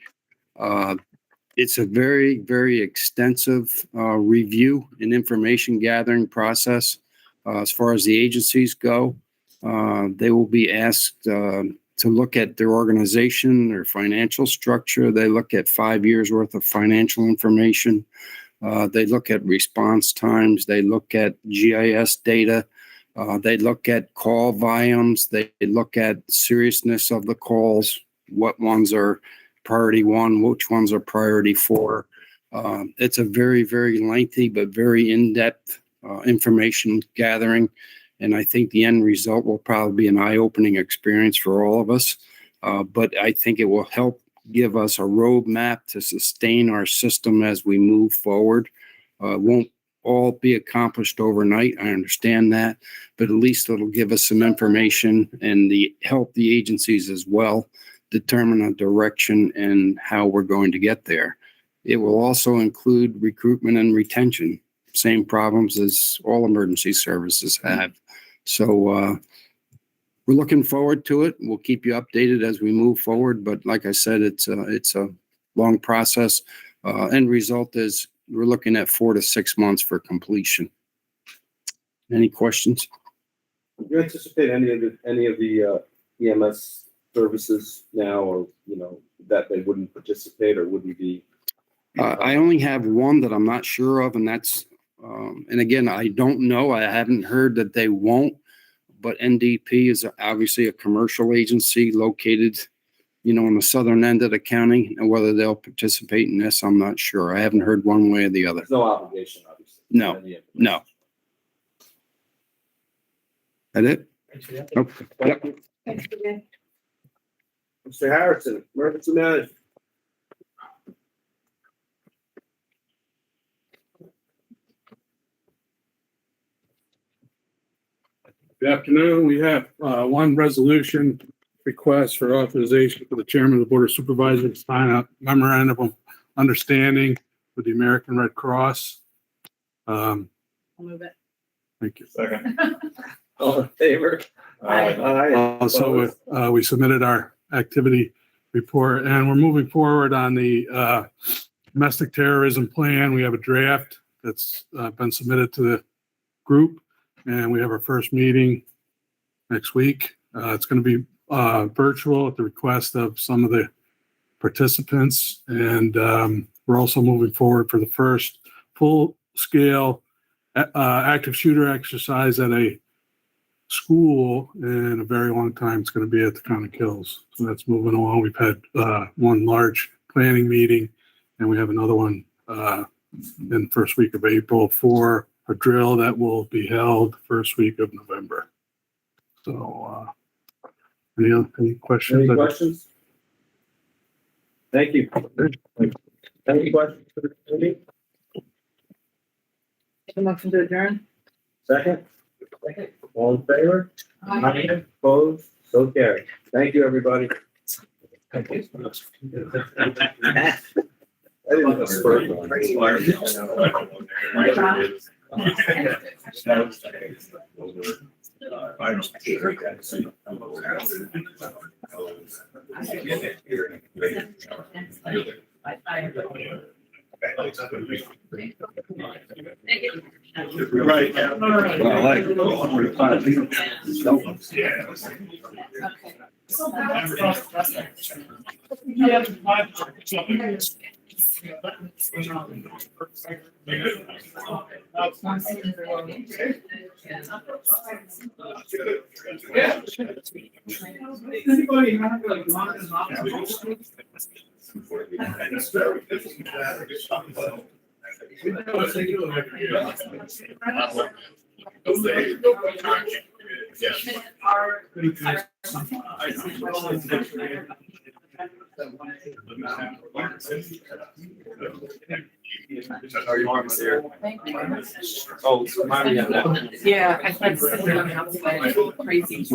It's a very, very extensive review and information gathering process. As far as the agencies go, they will be asked to look at their organization, their financial structure. They look at 5 years worth of financial information. They look at response times. They look at GIS data. They look at call volumes. They look at seriousness of the calls, what ones are priority 1, which ones are priority 4. It's a very, very lengthy but very in-depth information gathering. And I think the end result will probably be an eye-opening experience for all of us. But I think it will help give us a roadmap to sustain our system as we move forward. Won't all be accomplished overnight. I understand that, but at least it'll give us some information and help the agencies as well determine a direction and how we're going to get there. It will also include recruitment and retention, same problems as all emergency services have. So we're looking forward to it. We'll keep you updated as we move forward. But like I said, it's a long process. End result is we're looking at 4 to 6 months for completion. Any questions? Do you anticipate any of the EMS services now, or that they wouldn't participate, or wouldn't be? I only have one that I'm not sure of, and that's and again, I don't know. I haven't heard that they won't. But NDP is obviously a commercial agency located, on the southern end of the county, and whether they'll participate in this, I'm not sure. I haven't heard one way or the other. There's no obligation, obviously. No, no. That it? Thanks for that. Okay. Yep. Thanks again. Mr. Harrison, emergency management. Good afternoon. We have one resolution request for authorization for the chairman of the Board of Supervisors to sign a memorandum of understanding with the American Red Cross. I'll move it. Thank you. Second. All in favor? Aye. Also, we submitted our activity report and we're moving forward on the domestic terrorism plan. We have a draft that's been submitted to the group and we have our first meeting next week. It's going to be virtual at the request of some of the participants. And we're also moving forward for the first full-scale active shooter exercise at a school in a very long time. It's going to be at the County Kills. So that's moving along. We've had one large planning meeting and we have another one in the first week of April for a drill that will be held first week of November. So, any questions? Any questions? Thank you. Any questions for the committee? Make a motion to adjourn. Second? Second. All in favor? Aye. Opposed? So carried. Thank you, everybody. I didn't have a spurt on. Right. Anybody have like Oh, so mine, yeah. Yeah, I tried to send them outside, crazy.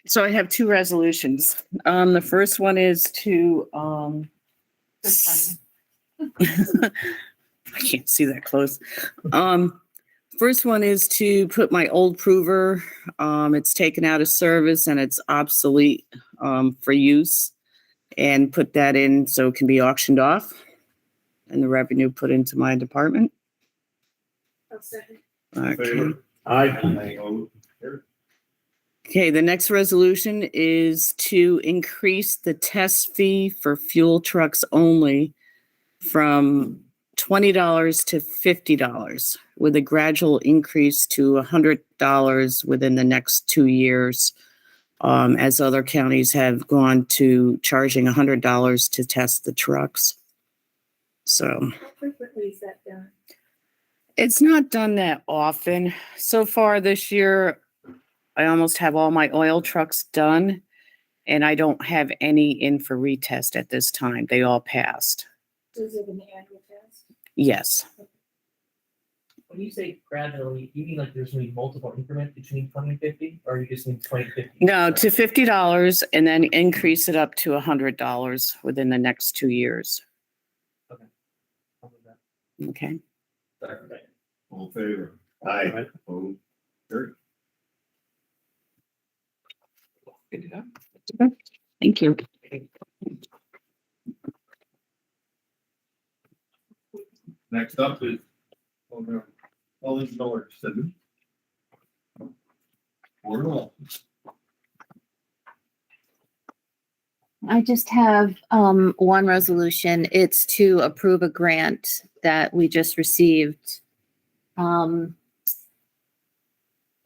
So I have two resolutions. The first one is to, I can't see that close. First one is to put my old prover, it's taken out of service and it's obsolete, for use, and put that in so it can be auctioned off and the revenue put into my department. Okay. Okay, the next resolution is to increase the test fee for fuel trucks only from $20 to $50, with a gradual increase to $100 within the next 2 years, as other counties have gone to charging $100 to test the trucks. So How frequently is that done? it's not done that often. So far this year, I almost have all my oil trucks done, and I don't have any in for retest at this time. They all passed. Is it an annual test? Yes. When you say gradually, you mean like there's gonna be multiple increments between 20 and 50, or you just mean 20 to 50? No, to $50 and then increase it up to $100 within the next 2 years. Okay. I'll move that. Okay. All in favor? Aye. Opposed? Carried. Thank you. Next up is, all these dollars, seven. I just have one resolution. It's to approve a grant that we just received.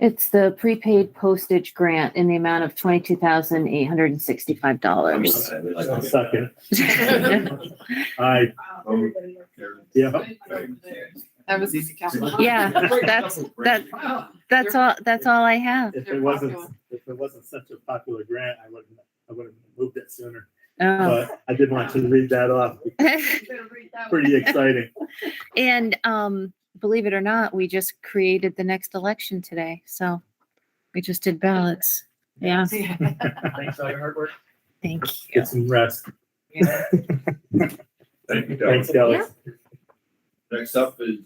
It's the prepaid postage grant in the amount of $22,865. Second. Aye. Yeah. That was easy, Council. Yeah, that's all I have. If it wasn't such a popular grant, I would have moved it sooner. Oh. But I did want to read that off. Pretty exciting. And believe it or not, we just created the next election today. So we just did ballots. Yeah. Thanks for all your hard work. Thank you. Get some rest. Thank you, Thanks, Kelly. Yeah. Next up is,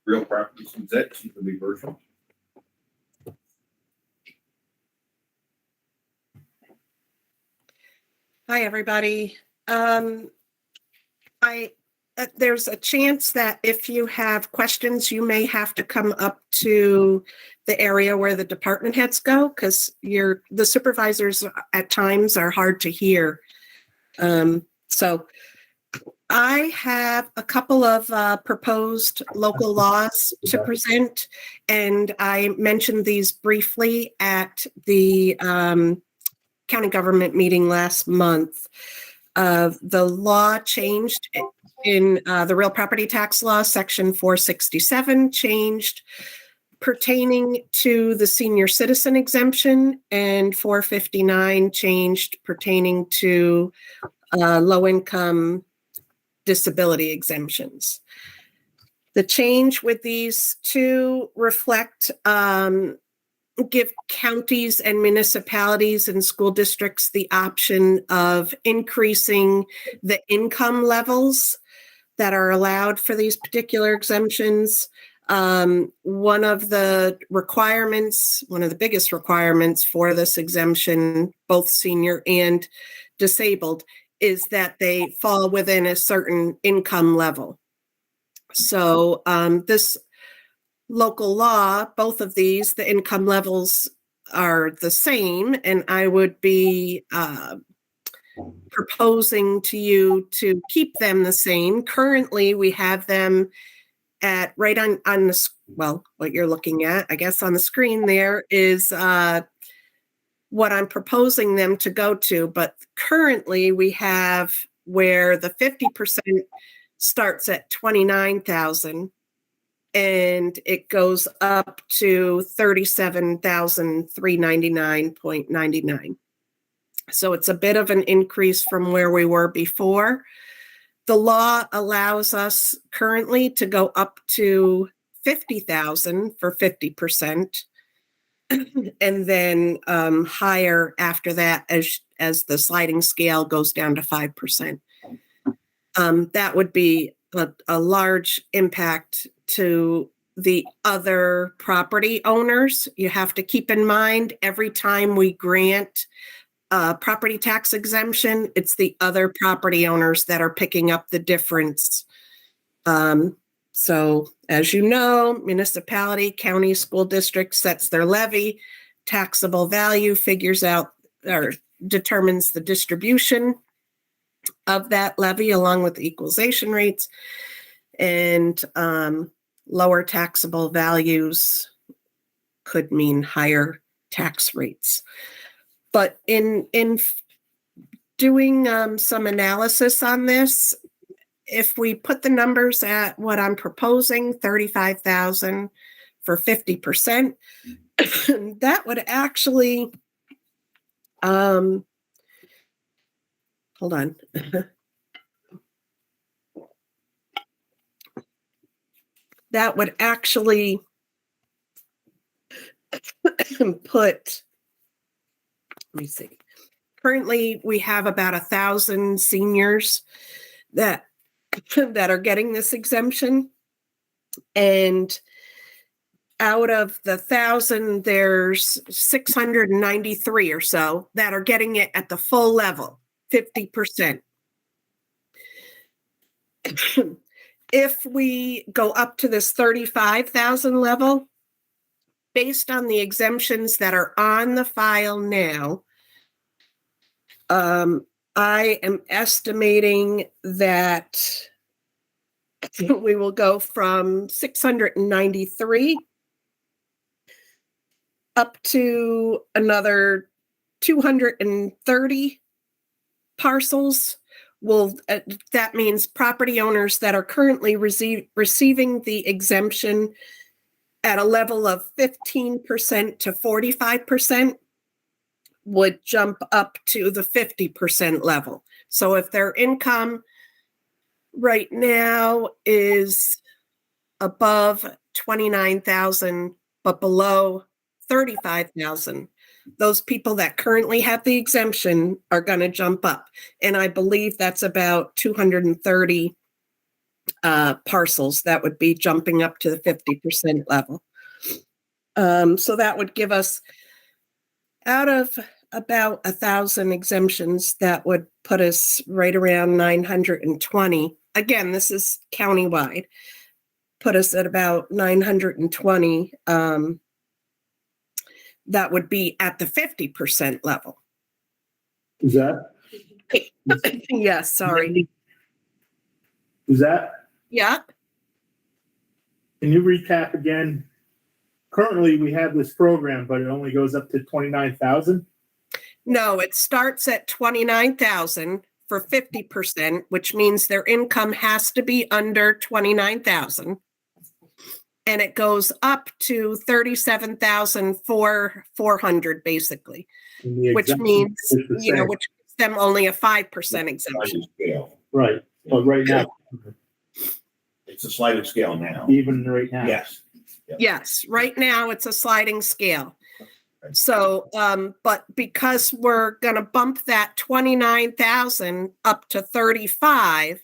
real property exemption for the virtual. Hi, everybody. There's a chance that if you have questions, you may have to come up to the area where the department heads go, because the supervisors at times are hard to hear. So I have a couple of proposed local laws to present, and I mentioned these briefly at the county government meeting last month. The law changed in the real property tax law, section 467 changed pertaining to the senior citizen exemption, and 459 changed pertaining to low-income disability exemptions. The change with these two reflect give counties and municipalities and school districts the option of increasing the income levels that are allowed for these particular exemptions. One of the biggest requirements for this exemption, both senior and disabled, is that they fall within a certain income level. So this local law, both of these, the income levels are the same, and I would be proposing to you to keep them the same. Currently, we have them at right on the, well, what you're looking at, I guess on the screen there is what I'm proposing them to go to. But currently we have where the 50% starts at 29,000 and it goes up to 37,399.99. So it's a bit of an increase from where we were before. The law allows us currently to go up to 50,000 for 50%. and then higher after that as the sliding scale goes down to 5%. That would be a large impact to the other property owners. You have to keep in mind every time we grant property tax exemption, it's the other property owners that are picking up the difference. So as you know, municipality, county, school district sets their levy, taxable value figures out or determines the distribution of that levy along with the equalization rates, and lower taxable values could mean higher tax rates. But in doing some analysis on this, if we put the numbers at what I'm proposing, 35,000 for 50%, that would actually, hold on. That would actually put, let me see. Currently, we have about 1,000 seniors that are getting this exemption. And out of the 1,000, there's 693 or so that are getting it at the full level, 50%. If we go up to this 35,000 level, based on the exemptions that are on the file now, I am estimating that we will go from 693 up to another 230 parcels. That means property owners that are currently receiving the exemption at a level of 15% to 45% would jump up to the 50% level. So if their income right now is above 29,000 but below 35,000, those people that currently have the exemption are going to jump up. And I believe that's about 230 parcels that would be jumping up to the 50% level. So that would give us, out of about 1,000 exemptions, that would put us right around 920. Again, this is countywide. Put us at about 920. That would be at the 50% level. Is that? Yes, sorry. Is that? Yeah. Can you recap again? Currently, we have this program, but it only goes up to 29,000. No, it starts at 29,000 for 50%, which means their income has to be under 29,000. And it goes up to 37,400 basically, which means, which gives them only a 5% exemption. Right. But right now, it's a sliding scale now. Even right now. Yes. Yes, right now it's a sliding scale. So, but because we're going to bump that 29,000 up to 35,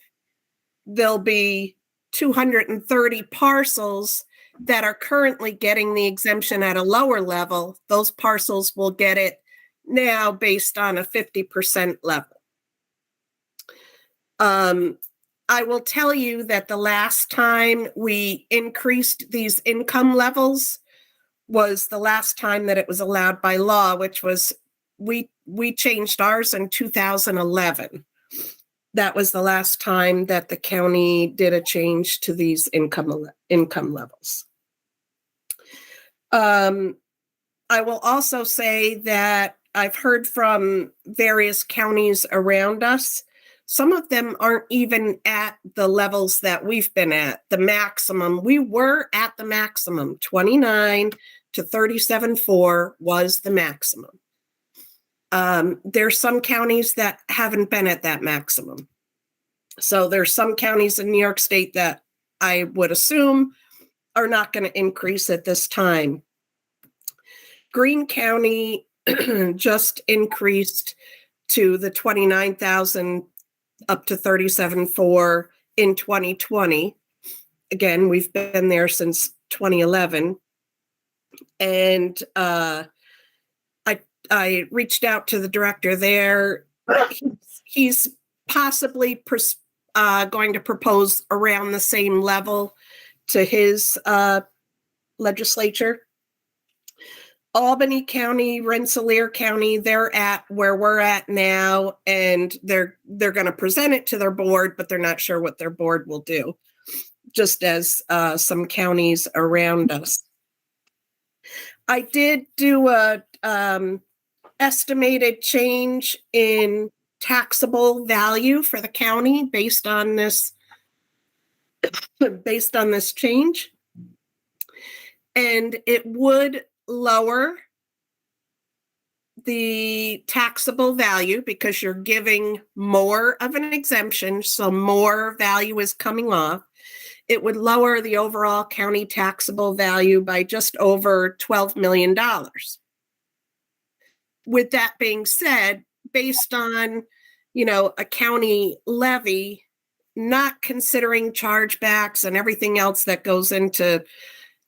there'll be 230 parcels that are currently getting the exemption at a lower level. Those parcels will get it now based on a 50% level. I will tell you that the last time we increased these income levels was the last time that it was allowed by law, which was we changed ours in 2011. That was the last time that the county did a change to these income levels. I will also say that I've heard from various counties around us. Some of them aren't even at the levels that we've been at, the maximum. We were at the maximum, 29 to 37.4 was the maximum. There's some counties that haven't been at that maximum. So there's some counties in New York State that I would assume are not going to increase at this time. Greene County just increased to the 29,000 up to 37.4 in 2020. Again, we've been there since 2011. And I reached out to the director there. He's possibly going to propose around the same level to his legislature. Albany County, Rensselaer County, they're at where we're at now, and they're going to present it to their board, but they're not sure what their board will do, just as some counties around us. I did do a estimated change in taxable value for the county based on this change, and it would lower the taxable value because you're giving more of an exemption, so more value is coming off. It would lower the overall county taxable value by just over $12 million. With that being said, based on, a county levy, not considering chargebacks and everything else that goes into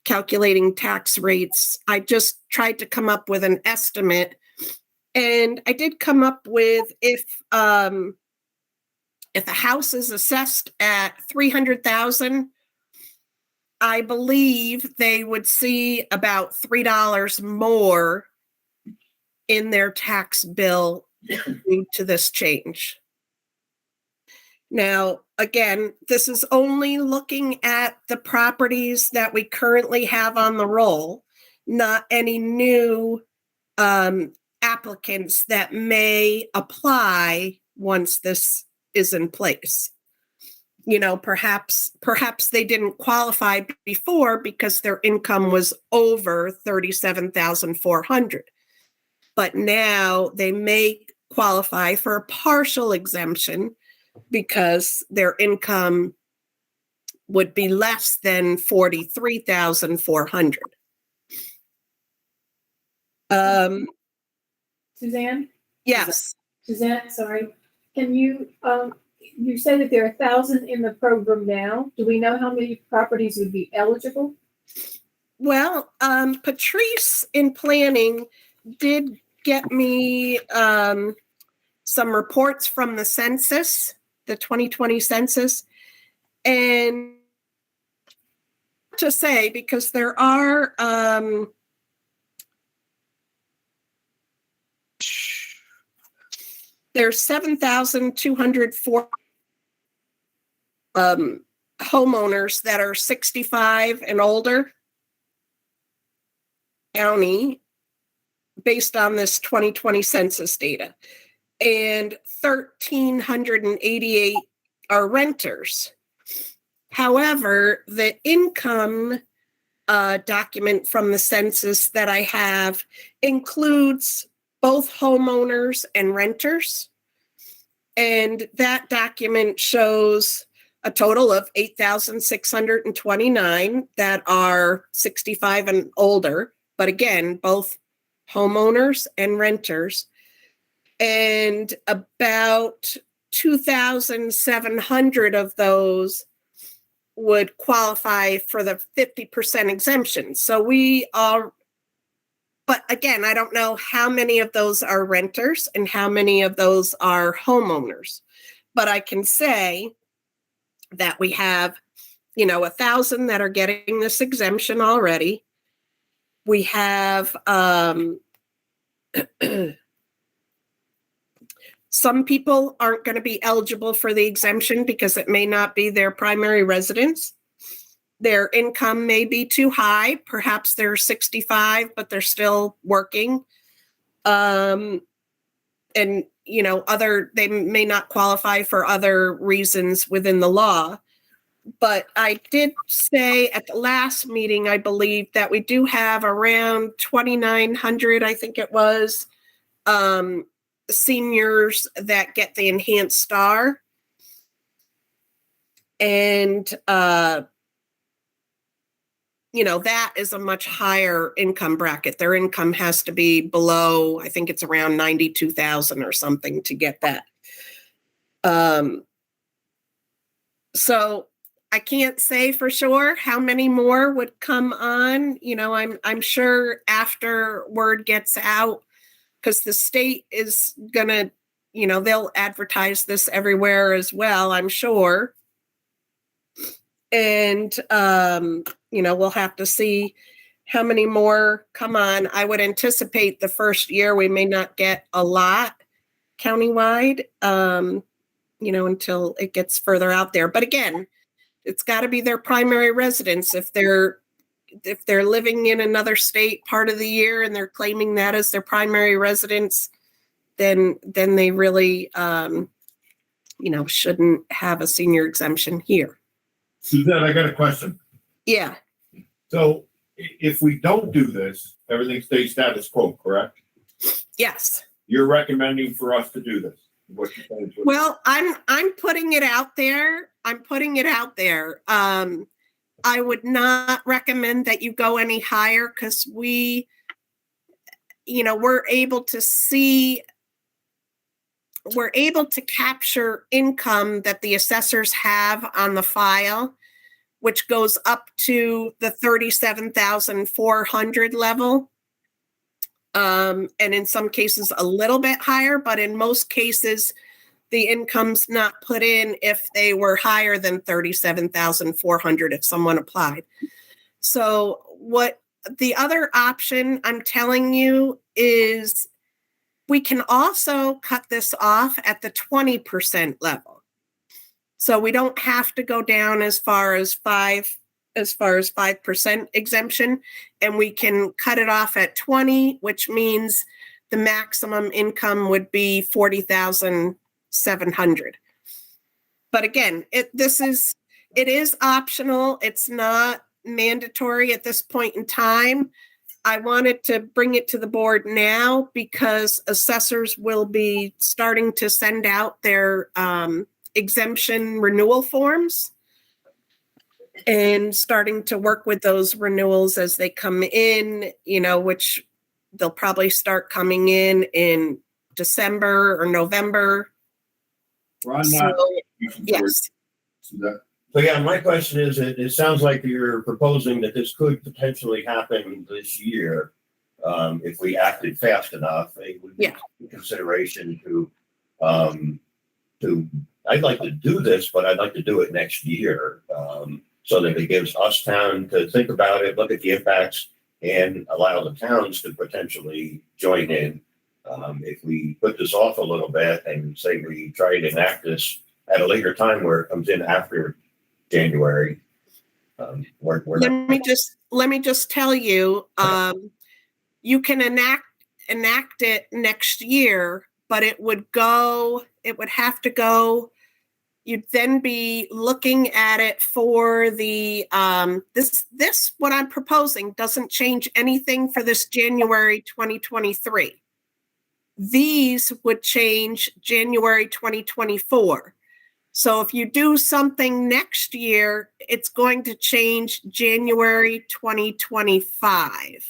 calculating tax rates, I just tried to come up with an estimate. And I did come up with if a house is assessed at $300,000, I believe they would see about $3 more in their tax bill due to this change. Now, again, this is only looking at the properties that we currently have on the roll, not any new applicants that may apply once this is in place. Perhaps they didn't qualify before because their income was over $37,400. But now they may qualify for a partial exemption because their income would be less than $43,400. Suzanne? Yes. Suzanne, sorry. Can you, you said that there are 1,000 in the program now. Do we know how many properties would be eligible? Well, Patrice in planning did get me some reports from the census, the 2020 census, and to say, because there are there's 7,204 homeowners that are 65 and older county based on this 2020 census data, and 1,388 are renters. However, the income document from the census that I have includes both homeowners and renters. And that document shows a total of 8,629 that are 65 and older. But again, both homeowners and renters. And about 2,700 of those would qualify for the 50% exemption. So we are, but again, I don't know how many of those are renters and how many of those are homeowners. But I can say that we have, 1,000 that are getting this exemption already. We have some people aren't going to be eligible for the exemption because it may not be their primary residence. Their income may be too high. Perhaps they're 65, but they're still working. And, they may not qualify for other reasons within the law. But I did say at the last meeting, I believe, that we do have around 2,900, I think it was, seniors that get the enhanced star. And that is a much higher income bracket. Their income has to be below, I think it's around 92,000 or something to get that. So I can't say for sure how many more would come on. I'm sure after word gets out, because the state is gonna, they'll advertise this everywhere as well, I'm sure. And, we'll have to see how many more come on. I would anticipate the first year we may not get a lot countywide, until it gets further out there. But again, it's got to be their primary residence. If they're living in another state part of the year and they're claiming that as their primary residence, then they really, shouldn't have a senior exemption here. Suzanne, I got a question. Yeah. So if we don't do this, everything stays status quo, correct? Yes. You're recommending for us to do this? What you're saying to us? Well, I'm putting it out there. I would not recommend that you go any higher because we're able to capture income that the assessors have on the file, which goes up to the 37,400 level. And in some cases a little bit higher, but in most cases, the income's not put in if they were higher than 37,400 if someone applied. So what the other option I'm telling you is we can also cut this off at the 20% level. So we don't have to go down as far as 5% exemption, and we can cut it off at 20, which means the maximum income would be 40,700. But again, it is optional. It's not mandatory at this point in time. I wanted to bring it to the board now because assessors will be starting to send out their exemption renewal forms and starting to work with those renewals as they come in, which they'll probably start coming in December or November. Yes. So yeah, my question is, it sounds like you're proposing that this could potentially happen this year. If we acted fast enough, it would be in consideration to, I'd like to do this, but I'd like to do it next year. So that it gives us time to think about it, look at the impacts, and allow the towns to potentially join in. If we put this off a little bit and say we try to enact this at a later time where it comes in after January, let me just tell you, you can enact it next year, but it would have to go. You'd then be looking at it for the, this, what I'm proposing doesn't change anything for this January 2023. These would change January 2024. So if you do something next year, it's going to change January 2025.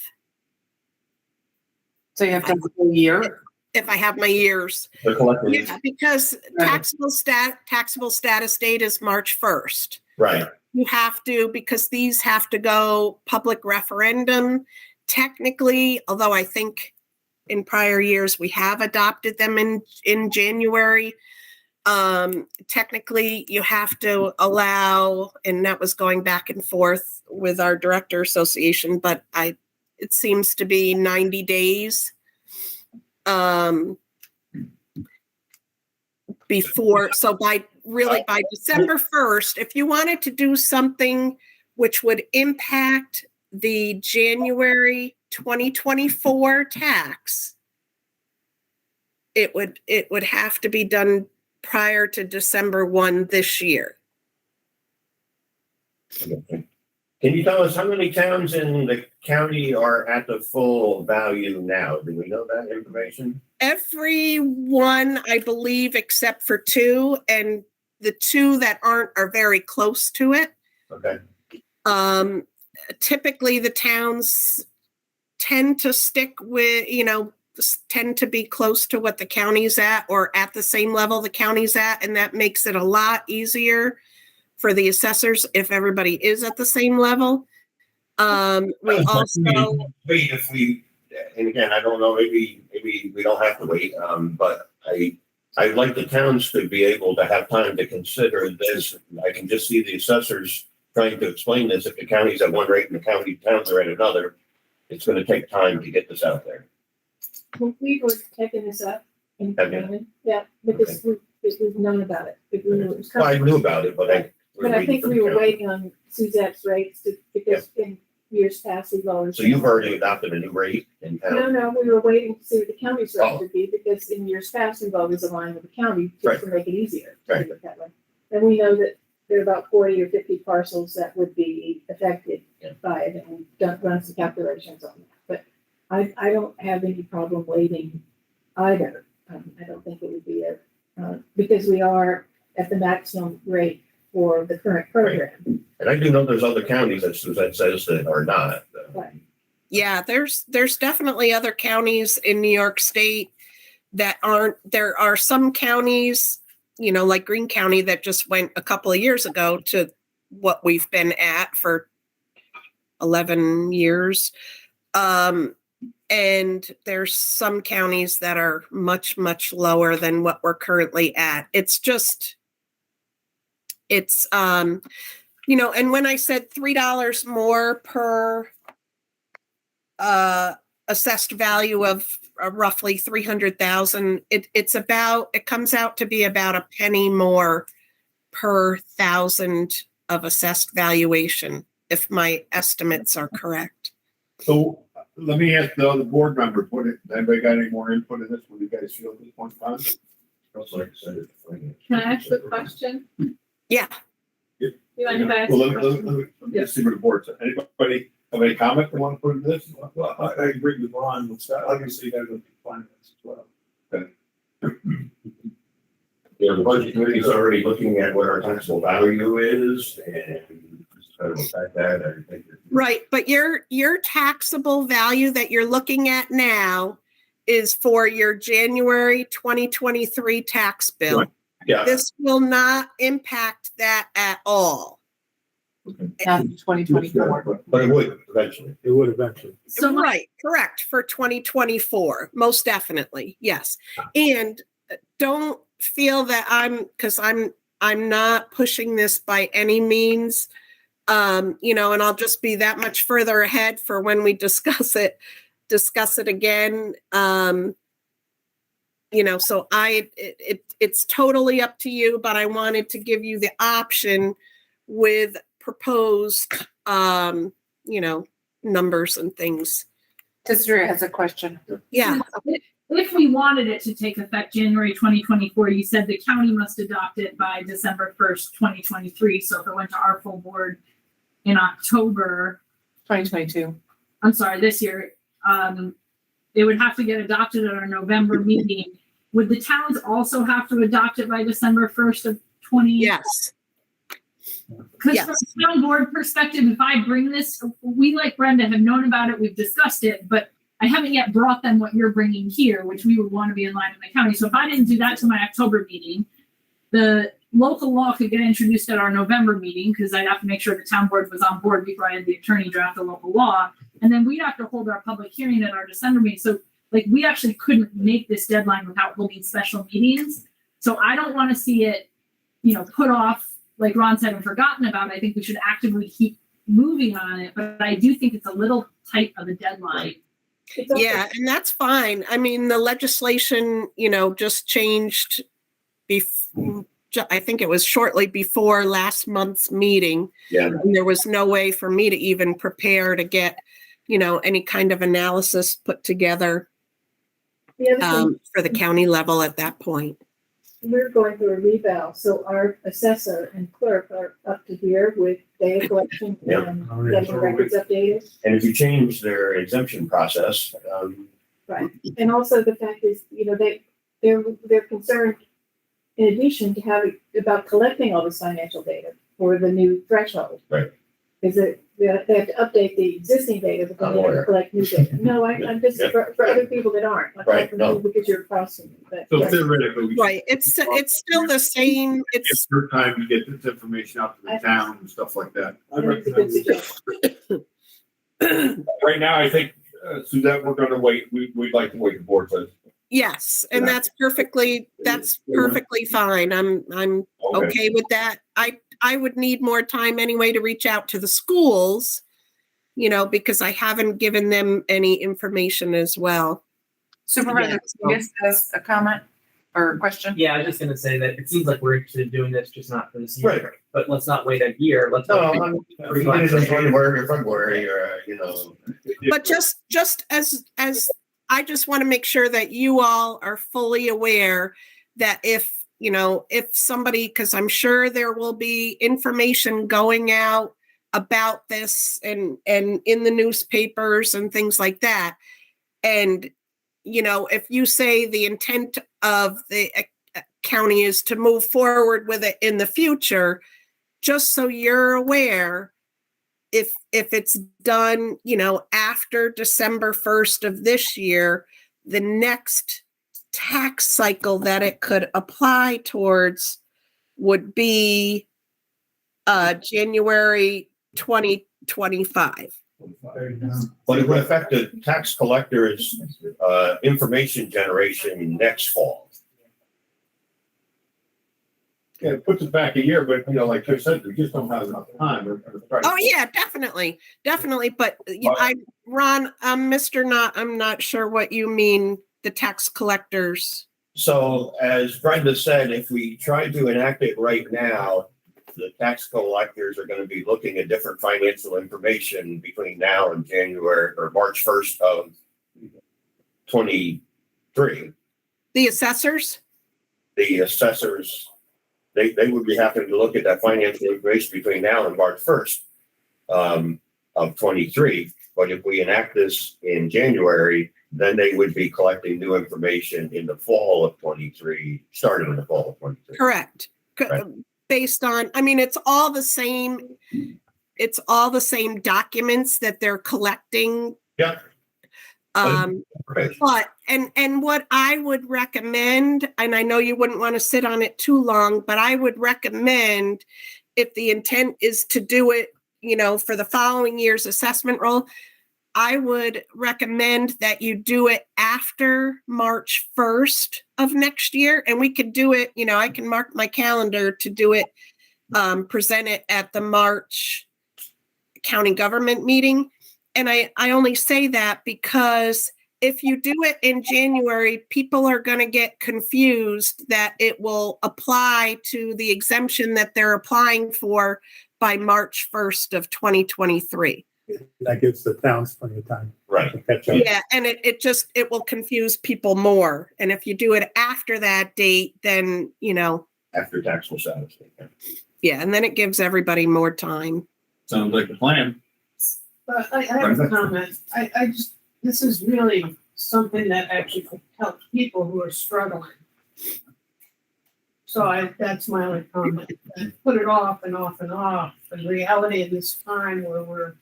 So you have to have the whole year? If I have my years. Yeah, because taxable status date is March 1st. Right. You have to, because these have to go public referendum. Technically, although I think in prior years we have adopted them in January, technically you have to allow, and that was going back and forth with our director association, but it seems to be 90 days. Before, so by December 1st, if you wanted to do something which would impact the January 2024 tax, it would have to be done prior to December 1 this year. Can you tell us how many towns in the county are at the full value now? Do we know that information? Every one, I believe, except for 2, and the 2 that aren't are very close to it. Okay. typically the towns tend to stick with, tend to be close to what the county's at or at the same level the county's at. And that makes it a lot easier for the assessors if everybody is at the same level. We also, wait, if we, and again, I don't know, maybe we don't have to wait, but I'd like the towns to be able to have time to consider this. I can just see the assessors trying to explain this. If the county's at one rate and the towns are at another, it's gonna take time to get this out there. Well, we were taking this up in Have you? planning, yeah, because we've known about it. Well, I knew about it, but I think we were waiting on Suzette's rates because in years past, we've always. So you've already adopted a new rate in town? No, we were waiting to see what the county's rate would be, because in years past, we've always aligned with the county just to make it easier. To do it that way. And we know that there are about 40 or 50 parcels that would be affected by it, and we've run some calculations on that. But I don't have any problem waiting either. I don't think it would be because we are at the maximum rate for the current program. And I do know there's other counties that Suzette says that are not. yeah, there's definitely other counties in New York State that aren't. There are some counties, like Greene County, that just went a couple of years ago to what we've been at for 11 years. And there's some counties that are much, much lower than what we're currently at. It's just, and when I said $3 more per assessed value of roughly 300,000, it comes out to be about a penny more per thousand of assessed valuation, if my estimates are correct. So let me ask the other board members, anybody got any more input in this? What do you guys feel at this point in time? Can I ask a question? Yeah. You want to ask? Well, let me just see what the board says. Anybody have any comment they want to put into this? Well, I agree with Ron. Obviously, you got to finance as well. Okay. Yeah, the budget committee is already looking at what our taxable value is and everything. Right, but your taxable value that you're looking at now is for your January 2023 tax bill. Right. Yeah. This will not impact that at all. Not 2024. But it would eventually. It would eventually. So right, correct, for 2024, most definitely, yes. And don't feel that I'm not pushing this by any means. And I'll just be that much further ahead for when we discuss it again. So it's totally up to you, but I wanted to give you the option with proposed, numbers and things. Sister has a question. Yeah. If we wanted it to take effect January 2024, you said the county must adopt it by December 1st, 2023. So if it went to our full board in October 2022. I'm sorry, this year, it would have to get adopted at our November meeting. Would the towns also have to adopt it by December 1st of 20? Yes. Because from a town board perspective, if I bring this, we like Brenda have known about it, we've discussed it, but I haven't yet brought them what you're bringing here, which we would want to be in line with the county. So if I didn't do that to my October meeting, the local law could get introduced at our November meeting, because I'd have to make sure the town board was on board before I had the attorney draft the local law. And then we'd have to hold our public hearing at our December meeting. So we actually couldn't make this deadline without holding special meetings. So I don't want to see it, put off, like Ron said, and forgotten about. I think we should actively keep moving on it, but I do think it's a little tight of a deadline. Yeah, and that's fine. I mean, the legislation, just changed I think it was shortly before last month's meeting. Yeah. And there was no way for me to even prepare to get, any kind of analysis put together for the county level at that point. We're going through a reval, so our assessor and clerk are up to here with data collection and getting records updated. And if you change their exemption process, Right, and also the fact is, they're concerned, in addition to having, about collecting all this financial data for the new threshold. Right. Is that they have to update the existing data, but then I'm they have to aware. collect new data. No, I'm just, Yeah. for other people that aren't, like, Right, for no. you, because you're crossing, but. So theoretically, we. Right, it's still the same, it's, Per time you get this information out to the town and stuff like that. I think it's a good suggestion. Right now, I think, Suzette, we're gonna wait. We'd like to wait the board says. yes, and that's perfectly fine. I'm okay with that. I would need more time anyway to reach out to the schools, because I haven't given them any information as well. Supervisor, yes, has a comment or a question? Yeah, I was just gonna say that it seems like we're interested in doing this, just not for this year. Right. But let's not wait a year. Let's. No, wait I'm, three months. February, But just as I just want to make sure that you all are fully aware that if somebody, because I'm sure there will be information going out about this and in the newspapers and things like that. And, if you say the intent of the county is to move forward with it in the future, just so you're aware, if it's done, after December 1st of this year, the next tax cycle that it could apply towards would be January 2025. But it would affect the tax collector's information generation next fall. Yeah, it puts it back a year, but like Chris said, we just don't have enough time. Oh yeah, definitely. But Ron, I'm not sure what you mean, the tax collectors. So as Brenda said, if we try to enact it right now, the tax collectors are going to be looking at different financial information between now and January or March 1st of 23. The assessors? The assessors, they would be having to look at that financial information between now and March 1st of 23. But if we enact this in January, then they would be collecting new information in the fall of 23, starting in the fall of 23. Correct. Right. Based on, it's all the same documents that they're collecting. Yeah. But what I would recommend, and I know you wouldn't want to sit on it too long, but I would recommend, if the intent is to do it, for the following year's assessment roll, I would recommend that you do it after March 1st of next year. And we could do it, I can mark my calendar to do it, present it at the March county government meeting. And I only say that because if you do it in January, people are going to get confused that it will apply to the exemption that they're applying for by March 1st of 2023. That gives the towns plenty of time. Right. To catch up. Yeah, and it will confuse people more. And if you do it after that date, then, After taxable status. yeah, and then it gives everybody more time. Sounds like a plan. But I have a comment. This is really something that actually could help people who are struggling. So that's my only comment. I put it off and off and off. The reality of this time where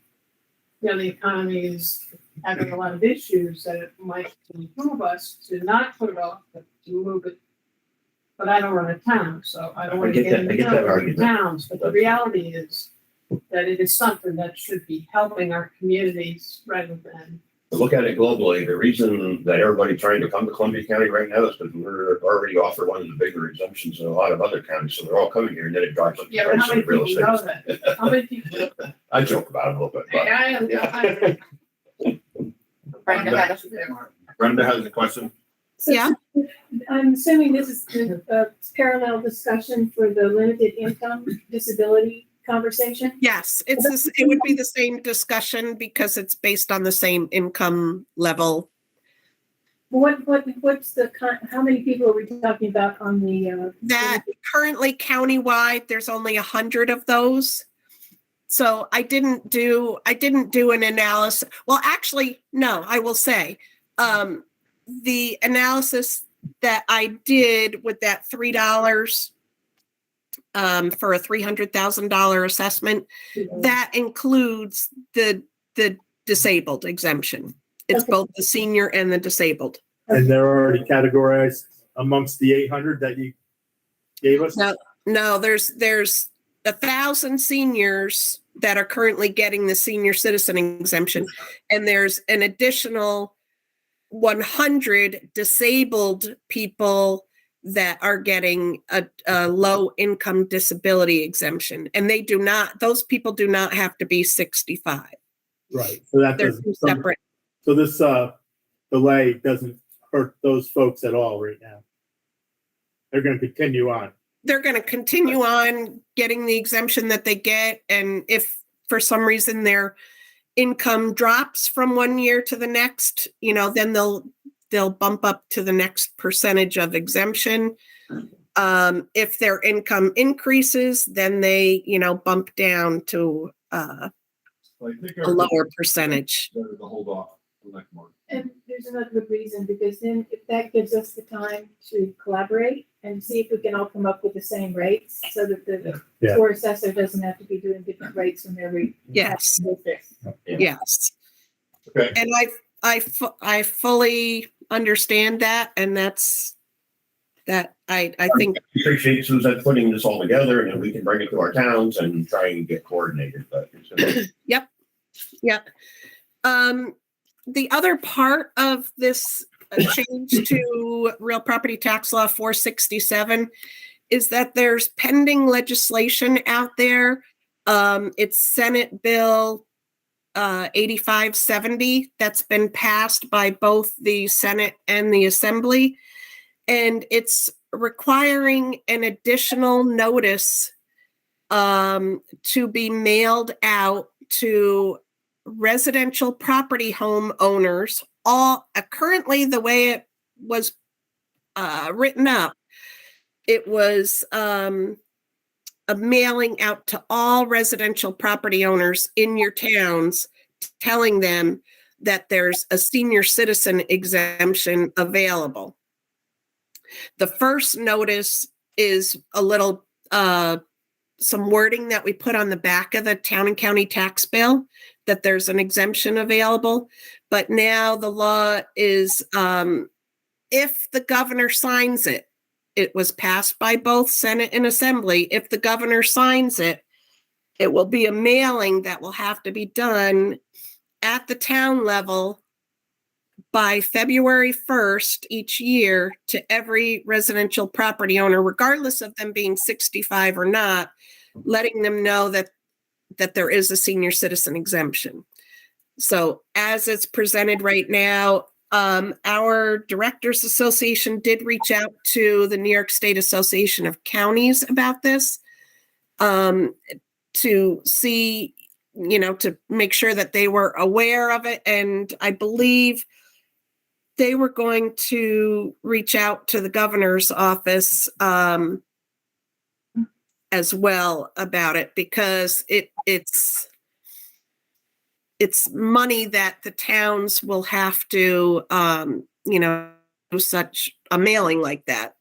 the economy is having a lot of issues, that it might improve us to not put it off, but to move it. But I don't run a town, so I don't want to get into towns. But the reality is that it is something that should be helping our communities rather than. Look at it globally. The reason that everybody's trying to come to Columbia County right now is because we're already offer one of the bigger exemptions in a lot of other counties. So they're all coming here, and then it drives up the Yeah, but price how many of real people estate. know that? How many people? I joke about it a little bit, but Brenda has a question. So Yeah. I'm assuming this is a parallel discussion for the limited income disability conversation? Yes, it would be the same discussion because it's based on the same income level. What's how many people are we talking about on the? That currently countywide, there's only 100 of those. So I didn't do an analysis. Well, actually, no, I will say, the analysis that I did with that $3 for a $300,000 assessment. That includes the disabled exemption. It's Okay. both the senior and the disabled. And they're already categorized amongst the 800 that you gave us? No, there's 1,000 seniors that are currently getting the senior citizen exemption, and there's an additional 100 disabled people that are getting a low income disability exemption, and those people do not have to be 65. Right. So that They're doesn't, two separate. so this delay doesn't hurt those folks at all right now. They're going to continue on. They're going to continue on getting the exemption that they get, and if for some reason their income drops from one year to the next, then they'll bump up to the next percentage of exemption. If their income increases, then they, bump down to a lower percentage. Better to hold off till next month. And there's another good reason, because then if that gives us the time to collaborate and see if we can all come up with the same rates, so that the Yeah. poor assessor doesn't have to be doing different rates from every. Yes. Yes. Okay. And I fully understand that, and that's that I think. Appreciate Susan putting this all together, and then we can bring it to our towns and try and get coordinated, but. Yep. The other part of this change to real property tax law 467 is that there's pending legislation out there. It's Senate Bill 8570 that's been passed by both the Senate and the Assembly, and it's requiring an additional notice to be mailed out to residential property home owners. Currently, the way it was written up, it was a mailing out to all residential property owners in your towns, telling them that there's a senior citizen exemption available. The first notice is a little some wording that we put on the back of the town and county tax bill, that there's an exemption available. But now the law is, if the governor signs it, it was passed by both Senate and Assembly. If the governor signs it, it will be a mailing that will have to be done at the town level by February 1st each year to every residential property owner, regardless of them being 65 or not, letting them know that there is a senior citizen exemption. So as it's presented right now, our Directors Association did reach out to the New York State Association of Counties about this, to see, to make sure that they were aware of it. And I believe they were going to reach out to the governor's office as well about it, because it's money that the towns will have to, do such a mailing like that.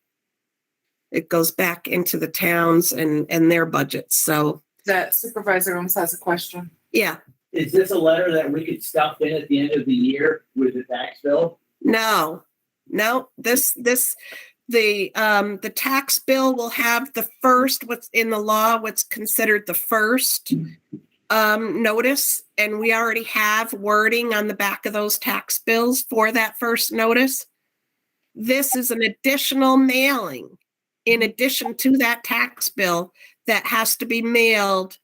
It goes back into the towns and their budgets. So That Supervisor Holmes has a question. yeah, Is this a letter that we could stuff in at the end of the year with the tax bill? no, the tax bill will have the first, what's in the law, what's considered the first notice. And we already have wording on the back of those tax bills for that first notice. This is an additional mailing in addition to that tax bill that has to be mailed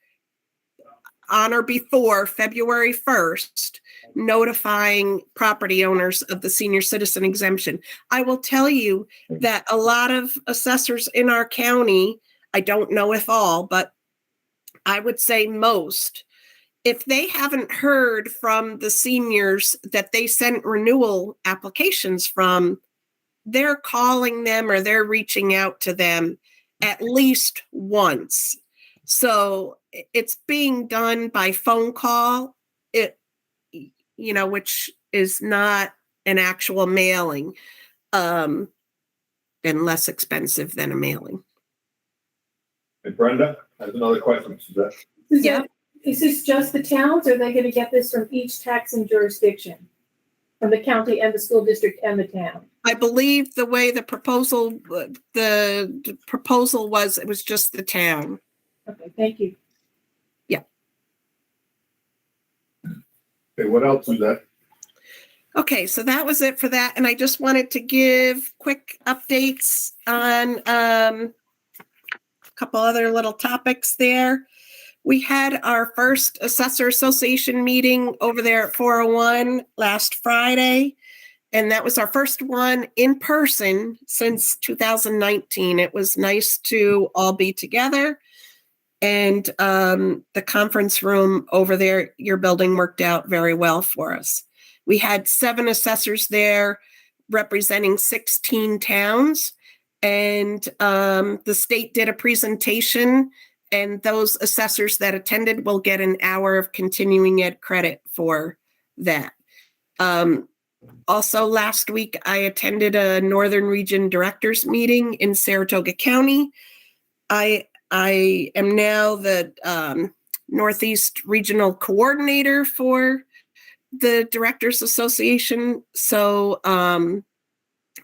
on or before February 1st, notifying property owners of the senior citizen exemption. I will tell you that a lot of assessors in our county, I don't know if all, but I would say most, if they haven't heard from the seniors that they sent renewal applications from, they're calling them or they're reaching out to them at least once. So it's being done by phone call, which is not an actual mailing, and less expensive than a mailing. And Brenda has another question, Suzette. Yeah. Is this just the towns, or are they gonna get this from each taxing jurisdiction? From the county and the school district and the town? I believe the way the proposal was, it was just the town. Okay, thank you. Okay, what else is that? Okay, so that was it for that. And I just wanted to give quick updates on a couple other little topics there. We had our first Assessor Association meeting over there at 401 last Friday. And that was our first one in person since 2019. It was nice to all be together. And the conference room over there, your building, worked out very well for us. We had 7 assessors there representing 16 towns. And the state did a presentation, and those assessors that attended will get an hour of continuing ed credit for that. Also, last week, I attended a Northern Region Directors meeting in Saratoga County. I am now the Northeast Regional Coordinator for the Directors Association. So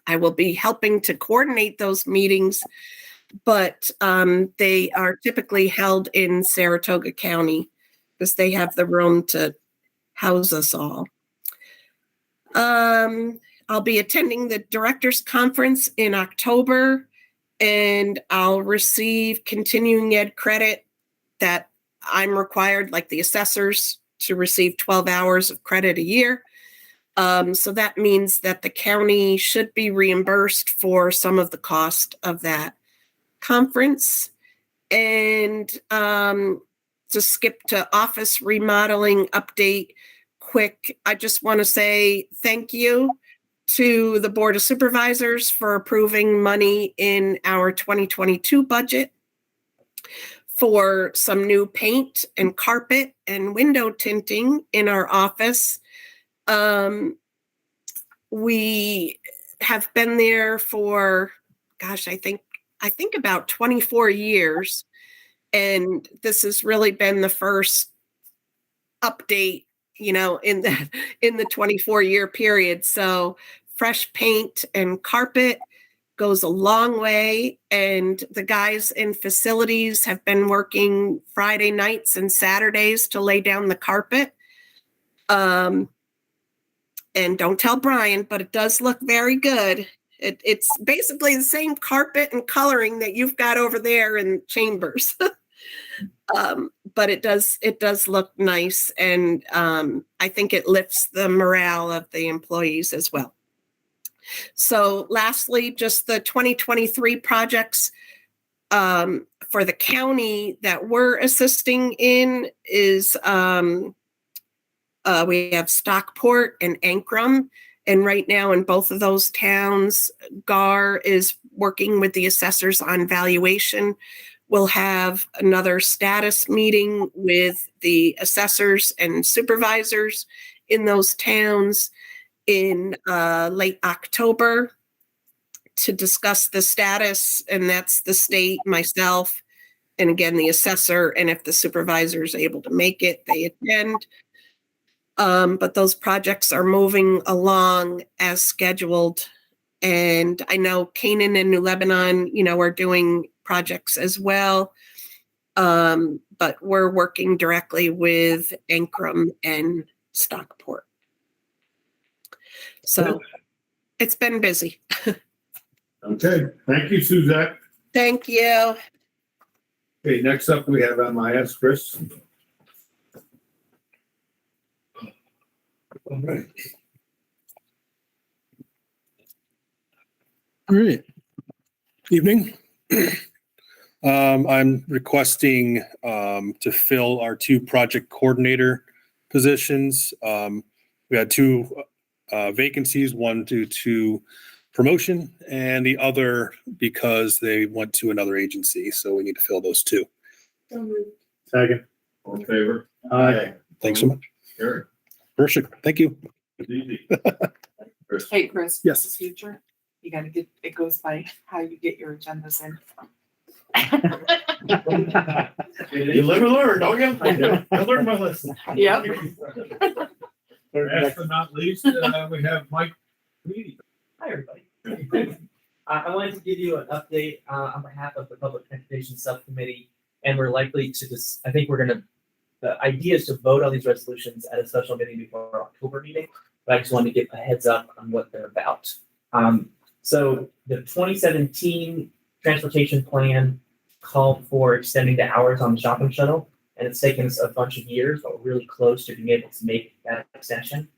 I will be helping to coordinate those meetings, but they are typically held in Saratoga County because they have the room to house us all. I'll be attending the Directors Conference in October, and I'll receive continuing ed credit that I'm required, like the assessors, to receive 12 hours of credit a year. So that means that the county should be reimbursed for some of the cost of that conference. And to skip to office remodeling update quick, I just want to say thank you to the Board of Supervisors for approving money in our 2022 budget for some new paint and carpet and window tinting in our office. We have been there for, gosh, I think about 24 years. And this has really been the first update, in the 24-year period. So fresh paint and carpet goes a long way. And the guys in facilities have been working Friday nights and Saturdays to lay down the carpet. And don't tell Brian, but it does look very good. It's basically the same carpet and coloring that you've got over there in chambers. But it does look nice. And I think it lifts the morale of the employees as well. So lastly, just the 2023 projects for the county that we're assisting in is we have Stockport and Ankrum. And right now in both of those towns, GAR is working with the assessors on valuation. We'll have another status meeting with the assessors and supervisors in those towns in late October to discuss the status, and that's the state, myself, and again, the assessor, and if the supervisor is able to make it, they attend. But those projects are moving along as scheduled. And I know Canaan and New Lebanon, are doing projects as well. But we're working directly with Ankrum and Stockport. So it's been busy. Okay, thank you, Suzette. Thank you. Okay, next up we have MIS, Chris. All right. All right. Evening. I'm requesting to fill our 2 project coordinator positions. We had 2 vacancies, one due to promotion and the other because they went to another agency. So we need to fill those 2. Second. All in favor? Aye. Thanks so much. Sure. Perfect. Thank you. It's easy. Hey, Chris. Yes. this is future. You gotta get, it goes by how you get your agendas in. You live and learn, don't you? I learned my lesson. Yep. Last but not least, we have Mike Reedy. Hi, everybody. I wanted to give you an update on behalf of the Public Transportation Subcommittee, and we're likely to just, I think we're gonna, the idea is to vote on these resolutions at a special meeting before our October meeting, but I just wanted to give a heads up on what they're about. So the 2017 transportation plan called for extending the hours on the shopping shuttle, and it's taken us a bunch of years, but we're really close to being able to make that extension.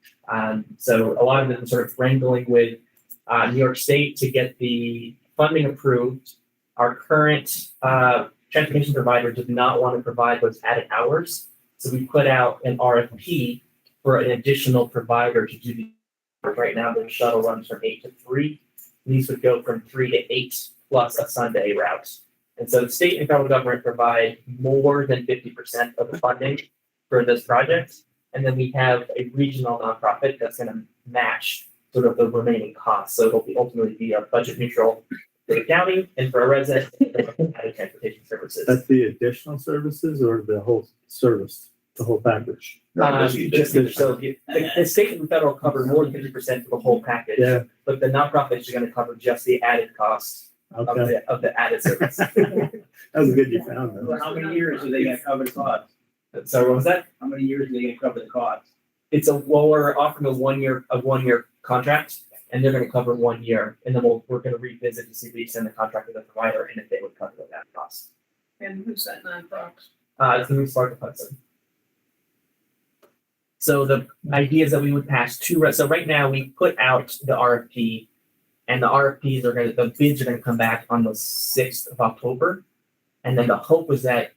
So a lot of it is sort of wrangling with New York State to get the funding approved. Our current transportation provider did not want to provide those added hours, so we put out an RFP for an additional provider to do the. Right now, the shuttle runs from 8 to 3. These would go from 3 to 8 plus a Sunday route. And so the state and federal government provide more than 50% of the funding for this project. And then we have a regional nonprofit that's going to match sort of the remaining costs. So it'll ultimately be a budget neutral for the county and for our residents and transportation services. That's the additional services or the whole service, the whole package? The state and federal cover more than 50% of the whole package. Yeah. But the nonprofit is going to cover just the added costs of the added service. That was good you found that. How many years are they going to cover the cost? Sorry, what was that? How many years are they going to cover the cost? It's we're offering a one year contract, and they're going to cover 1 year, and then we're going to revisit to see if we extend the contract with the provider and if they would cover that cost. And who's that nonprofit? It's the new Spark Hudson. So the idea is that we would pass so right now we put out the RFP, and the bids are gonna come back on the 6th of October. And then the hope was that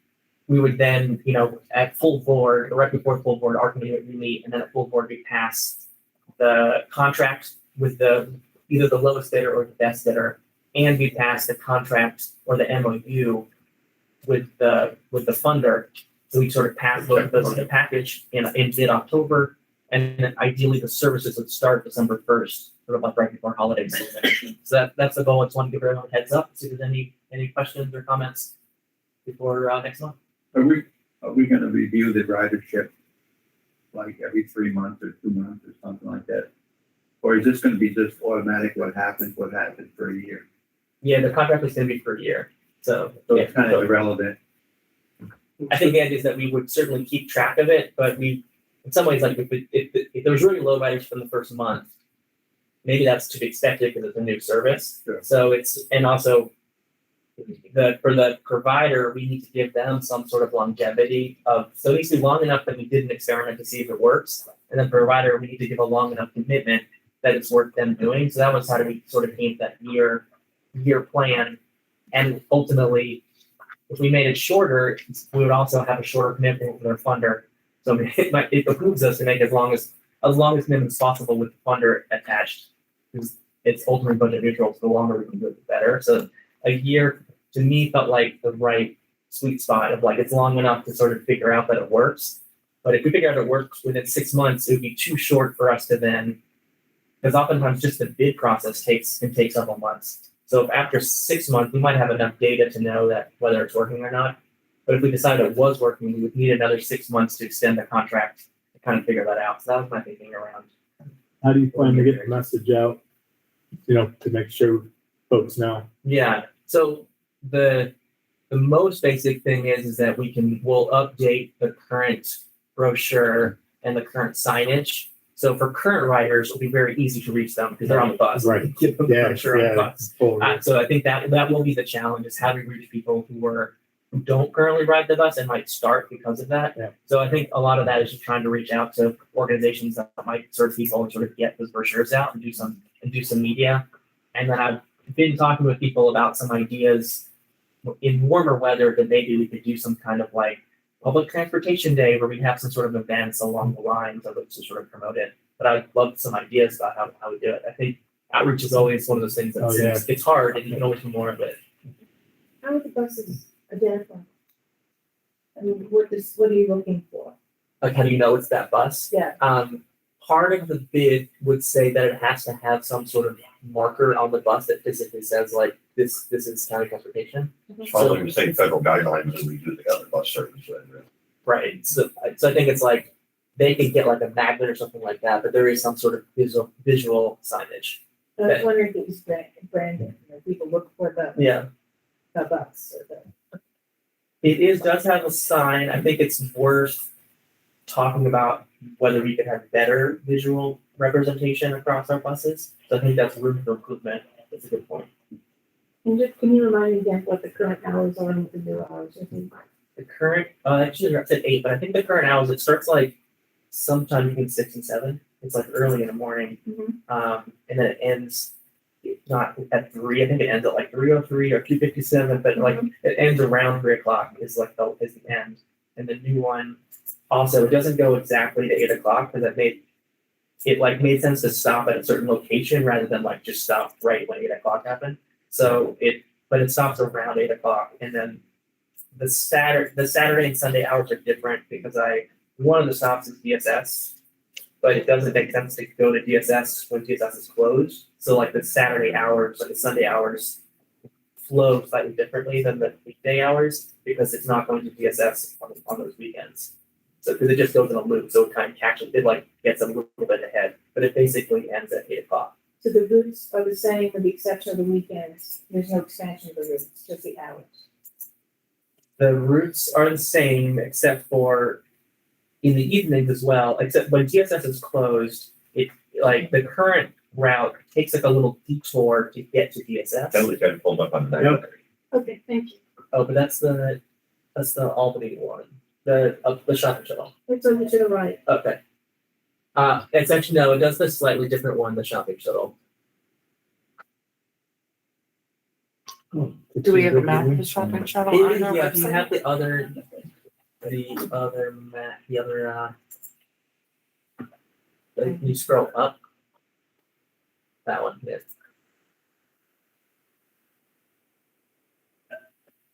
we would then, at full board, or right before full board, our committee would meet, and then at full board, we pass the contract with either the lowest bidder or the best bidder, and we pass the contract or the MOU with the funder. So we sort of pass those in the package in mid-October, and then ideally the services would start December 1st, sort of like right before holiday season. So that's the goal. I just want to give everyone a heads up, see if there's any questions or comments before next month. Are we gonna review the ridership like every 3 months or 2 months or something like that? Or is this gonna be just automatic, what happens for a year? Yeah, the contract is gonna be for a year. So it's kind of irrelevant. I think the idea is that we would certainly keep track of it, but in some ways, like if there was really low riders from the first month, maybe that's to be expected because it's a new service. Sure. So and also for the provider, we need to give them some sort of longevity so it needs to be long enough that we did an experiment to see if it works. And then provider, we need to give a long enough commitment that it's worth them doing. So that was how do we sort of paint that year plan. And ultimately, if we made it shorter, we would also have a shorter commitment with our funder. So it behooves us to make as long as commitment as possible with the funder attached, because it's ultimately budget neutral. So the longer we can do it, the better. So a year to me felt like the right sweet spot of like it's long enough to sort of figure out that it works. But if we figure out it works within 6 months, it would be too short for us to then, because oftentimes just the bid process can take several months. So if after 6 months, we might have enough data to know that whether it's working or not. But if we decided it was working, we would need another 6 months to extend the contract to kind of figure that out. So that was my thinking around. How do you plan to get the message out, to make sure folks know? Yeah. So the most basic thing is that we'll update the current brochure and the current signage. So for current riders, it'll be very easy to reach them because they're on the bus. Right. Give them the brochure on the bus. Totally. So I think that will be the challenge, is how do we reach people who don't currently ride the bus and might start because of that. Yeah. So I think a lot of that is just trying to reach out to organizations that might serve people and sort of get those brochures out and do some media. And then I've been talking with people about some ideas in warmer weather that maybe we could do some kind of like public transportation day where we have some sort of events along the lines of it to sort of promote it. But I'd love some ideas about how we do it. I think outreach is always one of those things that it's hard and you can always do more of it. How are the buses identified? I mean, what are you looking for? Like, how do you know it's that bus? Yeah. Part of the bid would say that it has to have some sort of marker on the bus that physically says like this is county transportation. Following the same federal guidelines as we do the other bus service. Right. So I think it's like they could get like a magnet or something like that, but there is some sort of visual signage. I was wondering if it was branded, people look for Yeah. the bus or the. Does have a sign. I think it's worth talking about whether we could have better visual representation across our buses. So I think that's room for improvement. That's a good point. Can you remind me again what the current hours are and what the new hours are? The current, actually it's at 8, but I think the current hours, it starts like sometime between 6 and 7. It's like early in the morning. And then it ends not at 3. I think it ends at like 3:03 or 2:57, but like it ends around 3 o'clock is like the end. And the new one also, it doesn't go exactly to 8 o'clock because made sense to stop at a certain location rather than like just stop right when 8 o'clock happened. So it stops around 8 o'clock, and then the Saturday and Sunday hours are different because one of the stops is DSS, but it doesn't make sense to go to DSS when DSS is closed. So like the Saturday hours, like the Sunday hours flow slightly differently than the weekday hours because it's not going to DSS on those weekends. So because it just goes in a loop, so it kind of catches it like gets a little bit ahead, but it basically ends at 8 o'clock. So the routes are the same with the exception of the weekends. There's no expansion of the routes, just the hours. The routes are the same except for in the evenings as well, except when DSS is closed, it like the current route takes like a little detour to get to DSS. That was kind of pulled up on the. Yep. Okay, thank you. Oh, but that's the Albany one. The shopping shuttle. It's over to the right. Okay. It's actually no, it does the slightly different one, the shopping shuttle. Do we have a map of the shopping shuttle on our Yeah, you website? have the other map, can you scroll up? That one, yeah.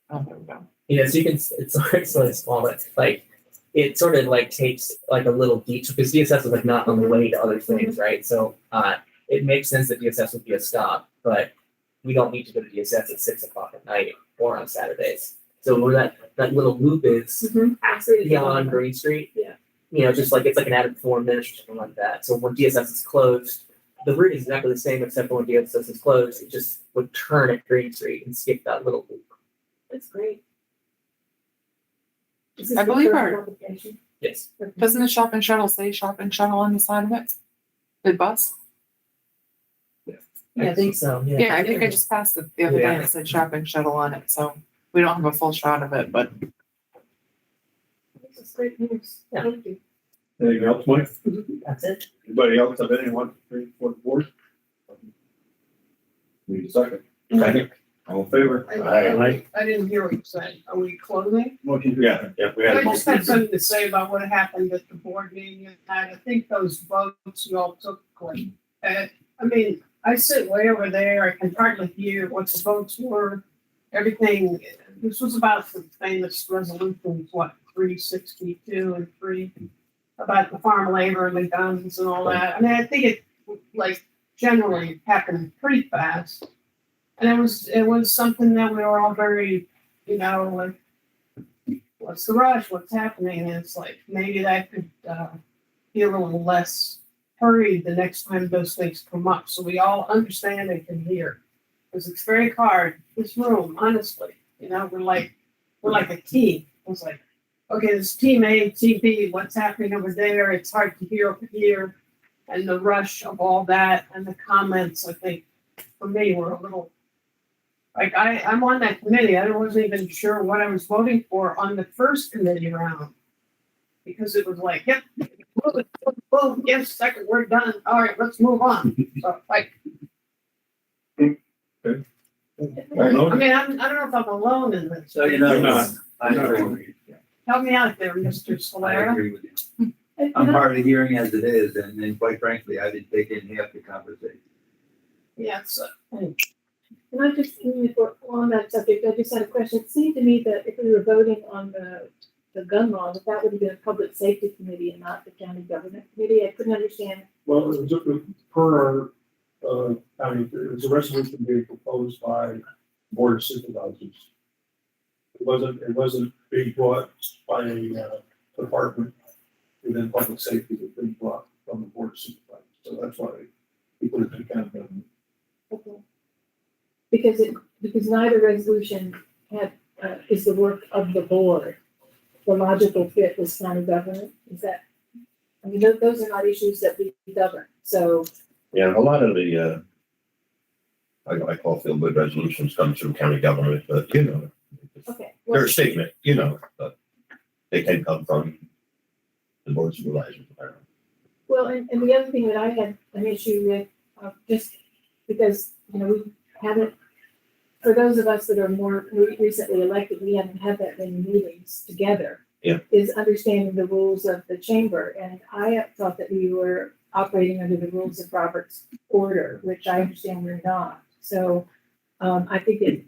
Oh, there we go. Yeah, so you can, it's really small, but like, it sort of like takes like a little detour, because DSS is like not on the way to other things, right? So, it makes sense that DSS would be a stop, but we don't need to go to DSS at 6 o'clock at night or on Saturdays. So where that little loop is beyond Green Street, just like, it's like an added 4 minutes or something like that. So when DSS is closed, the route is exactly the same, except for when DSS is closed, it just would turn at Green Street and skip that little loop. That's great. I believe our, Yes. doesn't the shopping shuttle say shopping shuttle on the side of it? The bus? I think so, yeah. Yeah, I think I just passed it the other day and it said shopping shuttle on it, so we don't have a full shot of it, but. This is great news. Yeah. Thank you. Anything else, Mike? That's it. Anybody else have anyone to bring for the board? Need a second. Second. All in favor? I didn't hear what you said. Are we closing? Yeah, we had. I just had something to say about what happened at the board meeting, and I think those votes you all took, I sit way over there, I can hardly hear what the votes were, everything. This was about the famous resolutions, 362 and 3, about the farm labor and the guns and all that. I think it, generally happened pretty fast. And it was something that we were all very, what's the rush, what's happening? And it's like, maybe that could be a little less hurried the next time those things come up. So we all understand and can hear. Because it's very hard, this room, honestly, we're like a team. It's like, okay, this team A, team B, what's happening over there? It's hard to hear over here. And the rush of all that and the comments, I think, for me, were a little, I'm on that committee. I wasn't even sure what I was voting for on the first committee round. Because it was like, yep, boom, yes, second, we're done. All right, let's move on. So, I don't know if I'm alone in this. So, I agree. Help me out there, Mr. I Solera. agree with you. I'm hard of hearing as it is, and quite frankly, I didn't take in half the conversation. Yes. And I just, on that subject, I just had a question. It seemed to me that if we were voting on the gun law, that would have been a public safety committee and not the county government committee. I couldn't understand. Well, it was per our there's a resolution being proposed by Board of Supervisors. It wasn't being brought by a department within public safety, it was being brought from the Board of Supervisors. So that's why we put it in kind of government. Okay. Because neither resolution is the work of the board. The logical fit was county government. Is that, I mean, those are not issues that we govern. So Yeah, a lot of the, I call feel-good resolutions come through county government, but okay. they're a statement, but they can come from the board of supervisors. Well, and the other thing that I had an issue with, just because, we haven't, for those of us that are more recently elected, we haven't had that many meetings together. Yeah. Is understanding the rules of the chamber. And I thought that we were operating under the rules of Robert's order, which I understand we're not. So I think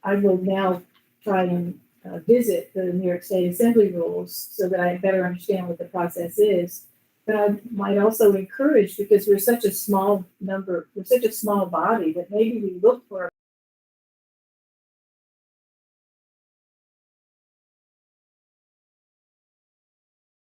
I will now try and visit the New York State Assembly rules so that I better understand what the process is. But I might also encourage, because we're such a small body, that maybe we look for a